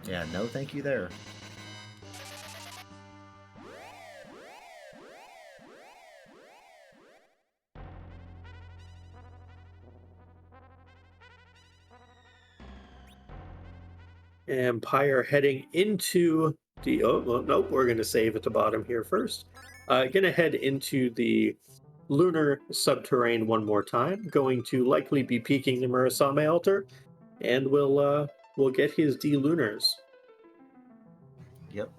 Yeah, no thank you there. And Pyre heading into the... nope, we're going to save at the bottom here first. Going to head into the Lunar Subterrane one more time. Going to likely be peeking the Murasame Altar, and we'll get his D-Lunars. Yep.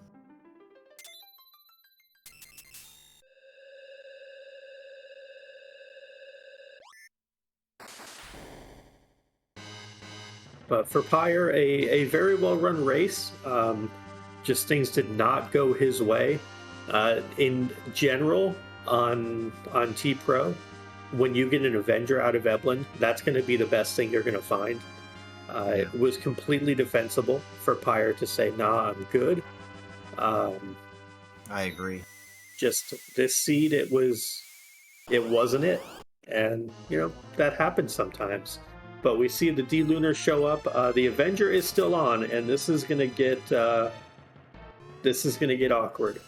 But for Pyre, a very well-run race. Just things did not go his way. In general, on T-Pro, when you get an Avenger out of Eblin, that's going to be the best thing you're going to find. It was completely defensible for Pyre to say, nah, I'm good. I agree. Just this seed, it wasn't it. And, that happens sometimes. But we see the D-Lunar show up. The Avenger is still on, and this is going to get awkward.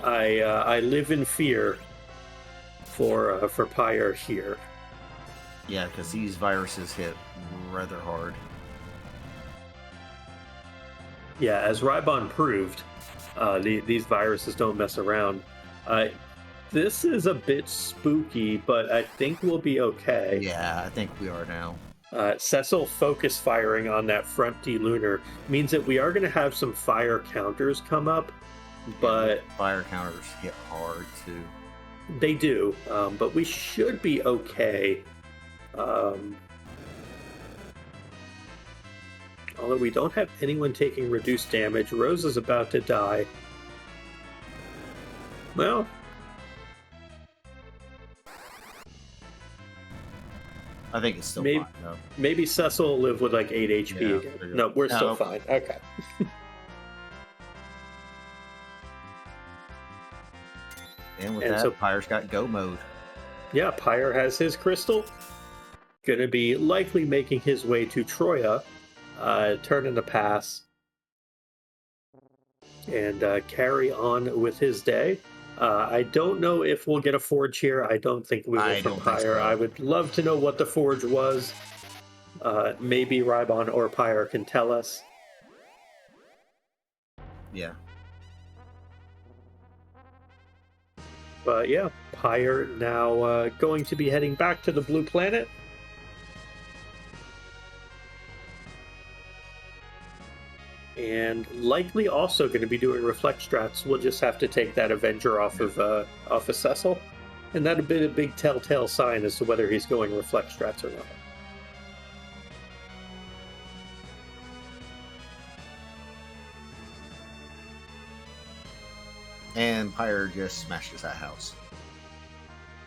I live in fear for Pyre here. Yeah, because these viruses hit rather hard. Yeah, as Rhybon proved, these viruses don't mess around. This is a bit spooky, but I think we'll be okay. Yeah, I think we are now. Cecil focus firing on that front D-Lunar means that we are going to have some fire counters come up, but... Fire counters hit hard, too. They do, but we should be okay. Although we don't have anyone taking reduced damage. Rose is about to die. Well... I think it's still fine, though. Maybe Cecil will live with like 8 HP again. No, we're still fine. Okay. And with that, Pyre's got go mode. Yeah, Pyre has his crystal. Gonna be likely making his way to Troya, turning the pass, and carry on with his day. I don't know if we'll get a forge here. I don't think we will from Pyre. So. I would love to know what the forge was. Maybe Rhybon or Pyre can tell us. Yeah. But yeah, Pyre now going to be heading back to the blue planet. And likely also going to be doing reflect strats. We'll just have to take that Avenger off of Cecil, and that'd be a big telltale sign as to whether he's going reflect strats or not. And Pyre just smashes that house.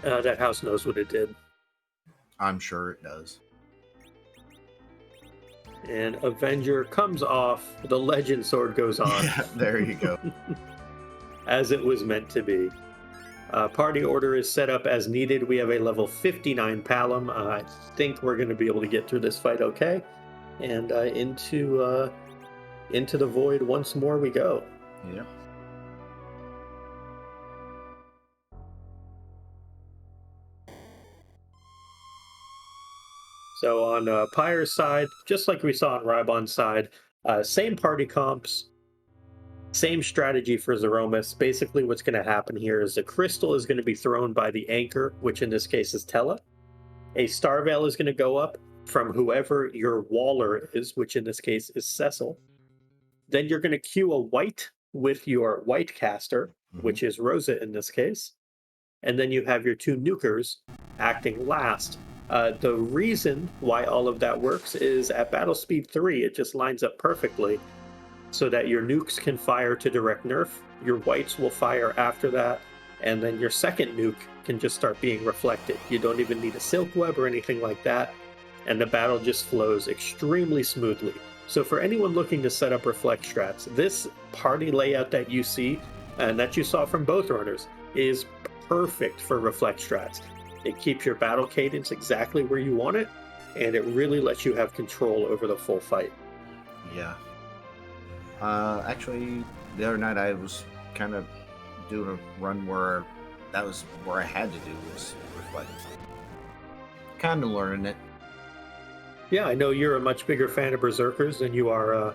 That house knows what it did. I'm sure it does. And Avenger comes off, the Legend Sword goes on. Yeah, there you go. As it was meant to be. Party order is set up as needed. We have a level 59 Palom. I think we're going to be able to get through this fight okay. And into the void once more we go. Yep. So on Pyre's side, just like we saw on Rhybon's side, same party comps, same strategy for Zeromus. Basically what's going to happen here is the crystal is going to be thrown by the anchor, which in this case is Tella. A Star Veil is going to go up from whoever your waller is, which in this case is Cecil. Then you're going to queue a white with your white caster, which is Rosa in this case. And then you have your two nukers acting last. The reason why all of that works is at battle speed 3, it just lines up perfectly so that your nukes can fire to direct nerf, your whites will fire after that, and then your second nuke can just start being reflected. You don't even need a silk web or anything like that, and the battle just flows extremely smoothly. So for anyone looking to set up reflect strats, this party layout that you see, and that you saw from both runners, is perfect for reflect strats. It keeps your battle cadence exactly where you want it, and it really lets you have control over the full fight. Yeah. Actually, the other night I was kind of doing a run where that was where I had to do was reflect. Kind of learning it. Yeah, I know you're a much bigger fan of Berserkers than you are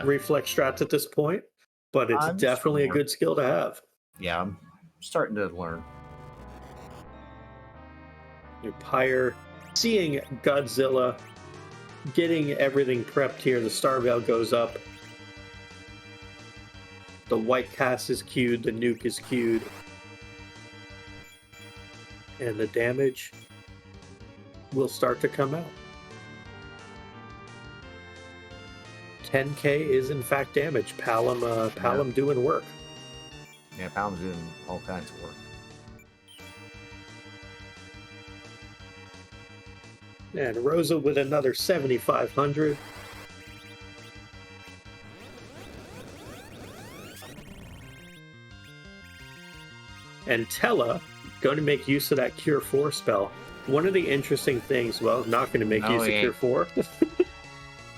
reflect strats at this point, but it's definitely a good skill to have. Yeah, I'm starting to learn. Your Pyre seeing Godzilla, getting everything prepped here. The Star Veil goes up. The white cast is queued. The nuke is queued. and the damage will start to come out. 10k is in fact damage. Palom doing work. Yeah, Palom's doing all kinds of work. And Rosa with another 7,500. And Tella going to make use of that Cure 4 spell. One of the interesting things, well, not going to make use of Cure 4.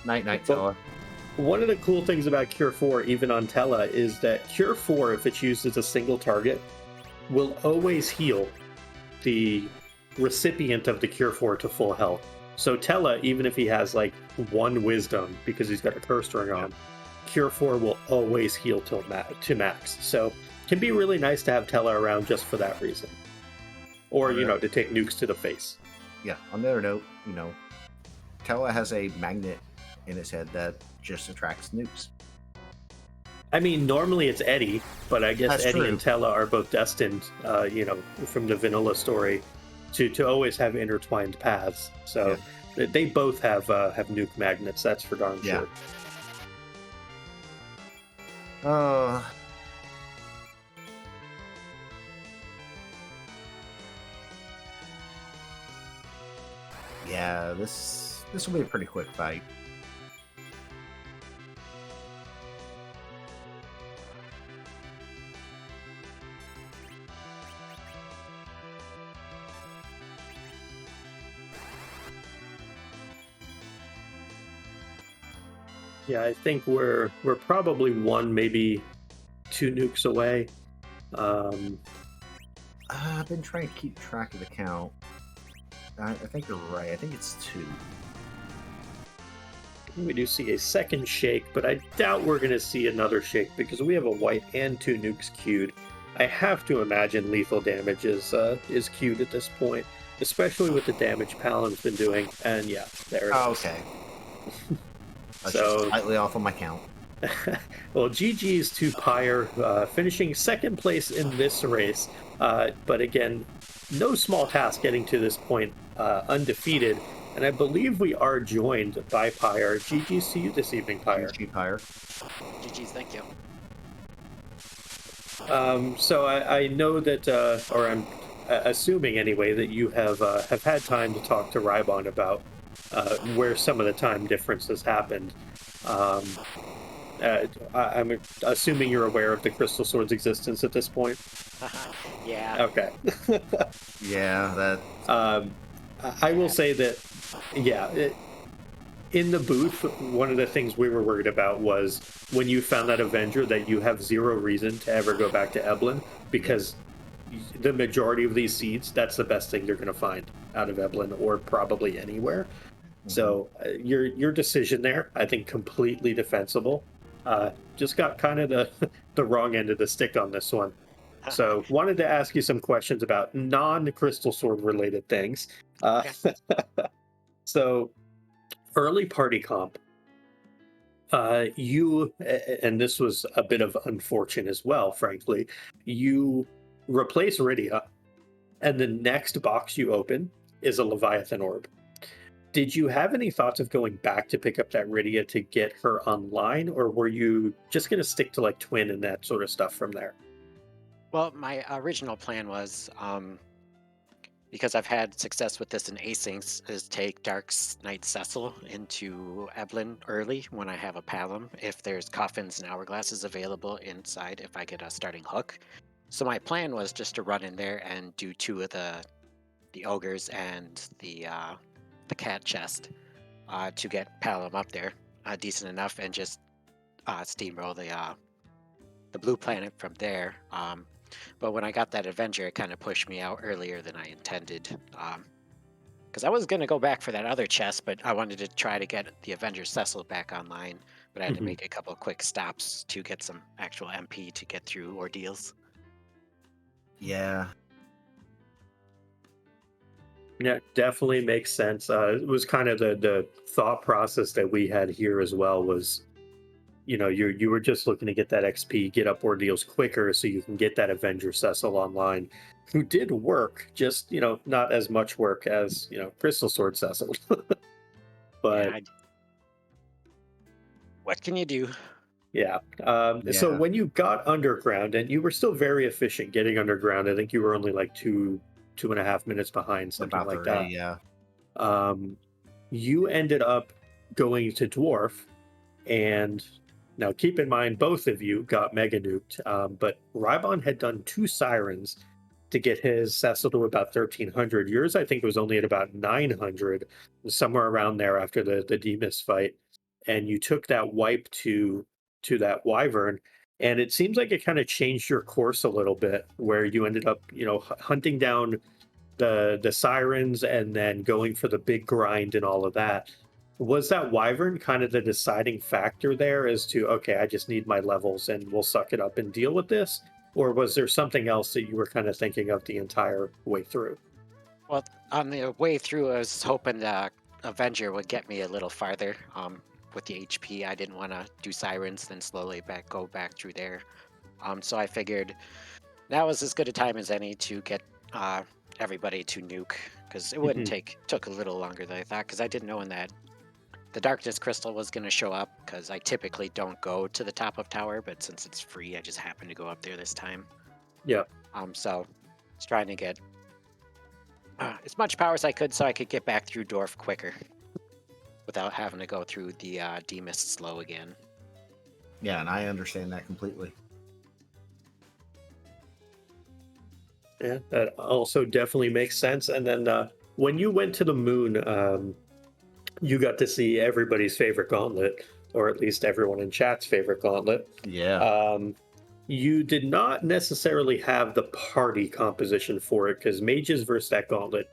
Night, Tella. One of the cool things about Cure 4, even on Tella, is that Cure 4, if it's used as a single target, will always heal the recipient of the Cure 4 to full health. So Tella, even if he has like 1 wisdom because he's got a curse ring on, Cure 4 will always heal to max. So it can be really nice to have Tella around just for that reason. Or, to take nukes to the face. Yeah, on the other note, Tella has a magnet in his head that just attracts nukes. I mean, normally it's Eddie, but I guess That's Eddie true. and Tella are both destined, from the vanilla story, to always have intertwined paths. So they both have nuke magnets. That's for darn sure. Yeah, this will be a pretty quick fight. Yeah, I think we're probably 1, maybe 2 nukes away. I've been trying to keep track of the count. I think you're right. I think it's 2. We do see a second shake, but I doubt we're going to see another shake because we have a white and 2 nukes queued. I have to imagine lethal damage is queued at this point, especially with the damage Palom's been doing. And yeah, there it is. Okay. That's just slightly off on my count. Well, GG's to Pyre, finishing second place in this race. But again, no small task getting to this point undefeated. And I believe we are joined by Pyre. GG's to you this evening, Pyre. GG, Pyre. GG's, thank you. So I know that, or I'm assuming anyway, that you have had time to talk to Rhybon about where some of the time differences happened. I'm assuming you're aware of the Crystal Sword's existence at this point? Yeah. Okay. Yeah, that... I will say that, in the booth, one of the things we were worried about was when you found that Avenger that you have zero reason to ever go back to Eblin, because the majority of these seeds, that's the best thing you're going to find out of Eblin or probably anywhere. So your decision there, I think, completely defensible. Just got kind of the wrong end of the stick on this one. So wanted to ask you some questions about non-Crystal Sword related things. So early party comp, you, and this was a bit of unfortunate as well, frankly, you replace Rydia, and the next box you open is a Leviathan Orb. Did you have any thoughts of going back to pick up that Rydia to get her online, or were you just going to stick to like Twin and that sort of stuff from there? Well, my original plan was, because I've had success with this in Asyncs, is take Dark Knight Cecil into Eblin early when I have a Palom, if there's coffins and hourglasses available inside, if I get a starting hook. So my plan was just to run in there and do 2 of the ogres and the cat chest to get Palom up there decent enough, and just steamroll the blue planet from there. But when I got that Avenger, it kind of pushed me out earlier than I intended. Because I was going to go back for that other chest, but I wanted to try to get the Avenger Cecil back online. But I had to make a couple of quick stops to get some actual MP to get through ordeals. Yeah. Yeah, definitely makes sense. It was kind of the thought process that we had here as well was you were just looking to get that XP, get up ordeals quicker so you can get that Avenger Cecil online, who did work, just, not as much work as, Crystal Sword Cecil. Yeah, But what can you do? yeah. So Yeah, when you got underground, and you were still very efficient getting underground, I think you were only like 2.5 minutes behind, something about the like Ray. that. Yeah, Um, you ended up going to Dwarf, and now keep in mind both of you got mega nuked, but Rhybon had done two sirens to get his Cecil to about 1300. Yours, I think, was only at about 900, somewhere around there after the Demus fight. And you took that wipe to that Wyvern, and it seems like it kind of changed your course a little bit, where you ended up, hunting down the sirens and then going for the big grind and all of that. Was that Wyvern kind of the deciding factor there as to, okay, I just need my levels and we'll suck it up and deal with this? Or was there something else that you were kind of thinking of the entire way through? Well, on the way through, I was hoping the Avenger would get me a little farther. With the HP, I didn't want to do sirens, then slowly go back through there. So I figured now was as good a time as any to get uh, everybody to nuke, because it wouldn't Mhm. took a little longer than I thought, because I didn't know when that the darkness crystal was going to show up, because I typically don't go to the top of tower, but since it's free, I just happened to go up there this time. Yeah. So it's trying to get as much power as I could so I could get back through Dwarf quicker without having to go through the Demus slow again. yeah, and I understand that completely. Yeah, that also definitely makes sense. And then when you went to the moon, you got to see everybody's favorite gauntlet, or at least everyone in chat's favorite gauntlet. Yeah, Um, you did not necessarily have the party composition for it, because mages versus that gauntlet,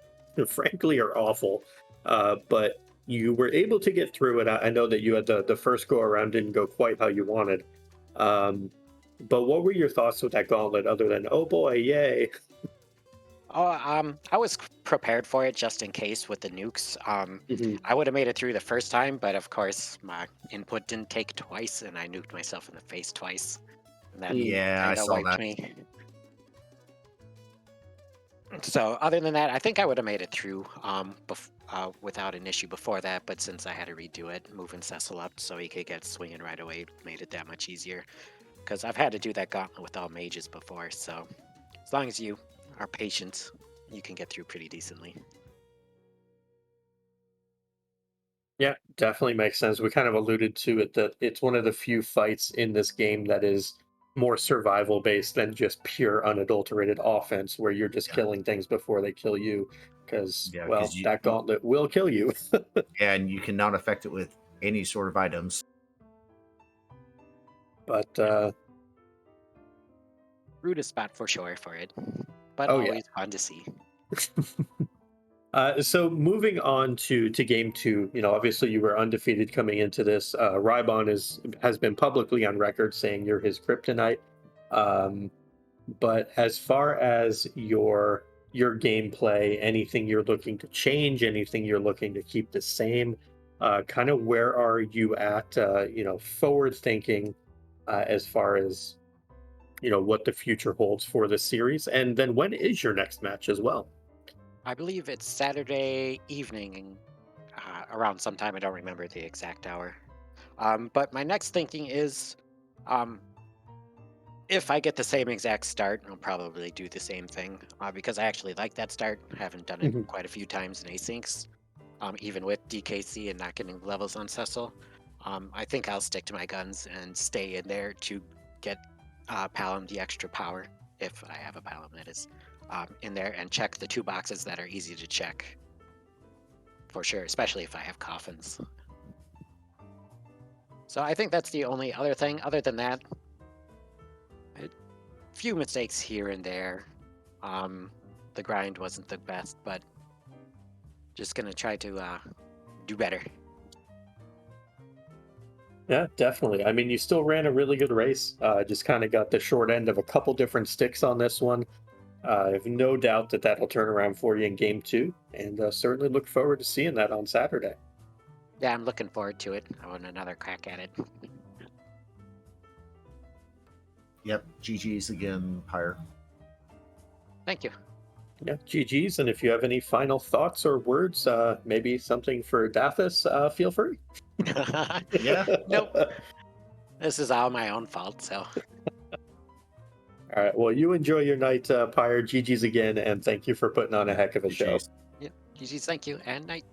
frankly, are awful. But you were able to get through it. I know that you had the first go around didn't go quite how you wanted. Um, but what were your thoughts with that gauntlet, other than, oh boy, yay? Oh, I was prepared for it just in case with the nukes. Mhm. I would have made it through the first time, but of course my input didn't take twice, and I nuked myself in the face twice, and that Mm. yeah, I kind of saw wiped that. me. So other than that, I think I would have made it through without an issue before that. But since I had to redo it, moving Cecil up so he could get swinging right away made it that much easier. Because I've had to do that gauntlet with all mages before, so as long as you are patient, you can get through pretty decently. Yeah, definitely makes sense. We kind of alluded to it that it's one of the few fights in this game that is more survival based than just pure unadulterated offense, where you're just Yeah, killing things before they kill you. Because, yeah, because well, that gauntlet will kill you. yeah, and you cannot affect it with any sort of items. But, Rudest spot for sure for it, but oh, yeah. always fun to see. So moving on to game two, obviously you were undefeated coming into this. Rhybon has been publicly on record saying you're his kryptonite. Um, but as far as your gameplay, anything you're looking to change, anything you're looking to keep the same, kind of where are you at? Forward thinking as far as what the future holds for the series, and then when is your next match as well? I believe it's Saturday evening, around sometime. I don't remember the exact hour. But my next thinking is, um, if I get the same exact start, I'll probably do the same thing because I actually like that start. I haven't done it Mhm. quite a few times in asyncs, even with DKC and not getting levels on Cecil. I think I'll stick to my guns and stay in there to get Palom the extra power, if I have a Palom, that is, in there and check the two boxes that are easy to check for sure, especially if I have coffins. So I think that's the only other thing. Other than that, a few mistakes here and there. Um, the grind wasn't the best, but just gonna try to do better. Yeah, definitely. I mean, you still ran a really good race. Just kind of got the short end of a couple different sticks on this one. I have no doubt that that'll turn around for you in game two, and certainly look forward to seeing that on Saturday. Yeah, I'm looking forward to it. I want another crack at it. Yep. GG's again, Pyre. Thank you. Yeah, GG's. And if you have any final thoughts or words, maybe something for Dathis, feel free. Yeah. Nope. This is all my own fault, so. All right. Well, you enjoy your night, Pyre. GG's again, and thank you for putting on a heck of a show. GG's. Yep. GG's, thank you, and night.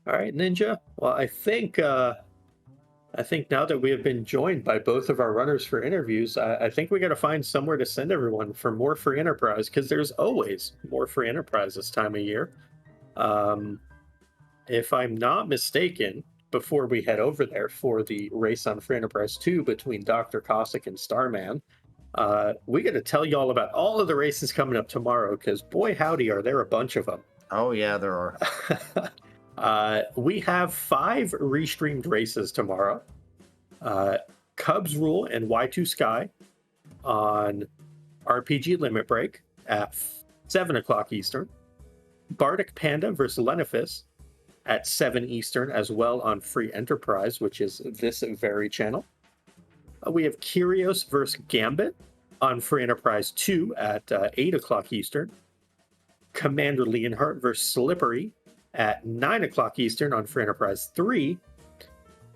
All right, Ninja. Well, I think now that we have been joined by both of our runners for interviews, I think we got to find somewhere to send everyone for more free enterprise, because there's always more free enterprise this time of year. If I'm not mistaken, before we head over there for the race on Free Enterprise 2 between Dr. Cossack and Starman, we got to tell you all about all of the races coming up tomorrow, because boy howdy are there a bunch of them. Oh, yeah, there are. We have 5 restreamed races tomorrow. Cubs Rule and Y2 Sky on RPG Limit Break at 7 o'clock Eastern. Bardic Panda versus Lenifis at 7 Eastern as well on Free Enterprise, which is this very channel. We have Kyrios versus Gambit on Free Enterprise 2 at 8 o'clock Eastern. Commander Leonhardt versus Slippery at 9 o'clock Eastern on Free Enterprise 3.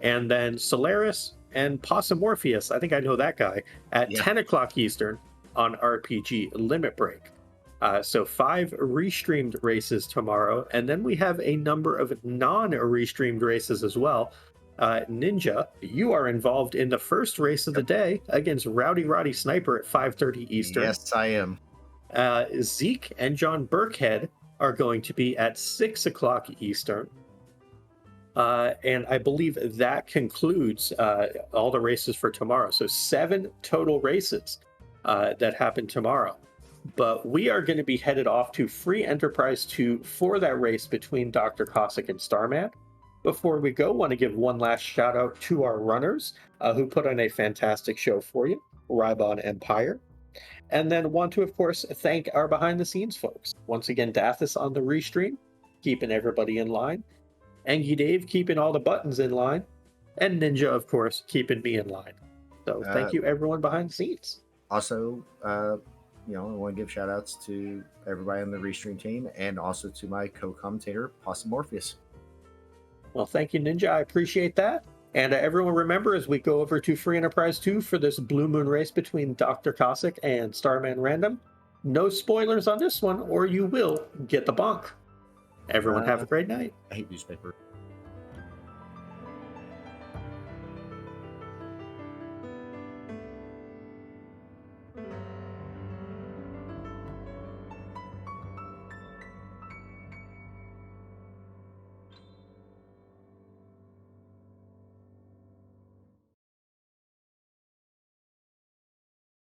And then Solaris and Possum Morpheus, I think I know that guy, at 10 o'clock Eastern on RPG Limit Break. So 5 restreamed races tomorrow, and then we have a number of non-restreamed races as well. Ninja, you are involved in the first race of the day against Rowdy Roddy Sniper at 5:30 Eastern. Yes, I am. Zeke and John Burkhead are going to be at 6 o'clock Eastern. And I believe that concludes all the races for tomorrow. So 7 total races that happen tomorrow. But we are going to be headed off to Free Enterprise 2 for that race between Dr. Cossack and Starman. Before we go, want to give one last shout out to our runners who put on a fantastic show for you, Rhybon and Pyre. And then want to, of course, thank our behind-the-scenes folks. Once again, Dathis on the restream, keeping everybody in line. Angie Dave keeping all the buttons in line. And Ninja, of course, keeping me in line. So thank you, everyone behind the scenes. Also, I want to give shout outs to everybody on the restream team and also to my co-commentator, Possum Morpheus. Well, thank you, Ninja. I appreciate that. And everyone remember, as we go over to Free Enterprise 2 for this Blue Moon race between Dr. Cossack and Starman Random, no spoilers on this one, or you will get the bonk. Everyone have a great night. I hate newspaper.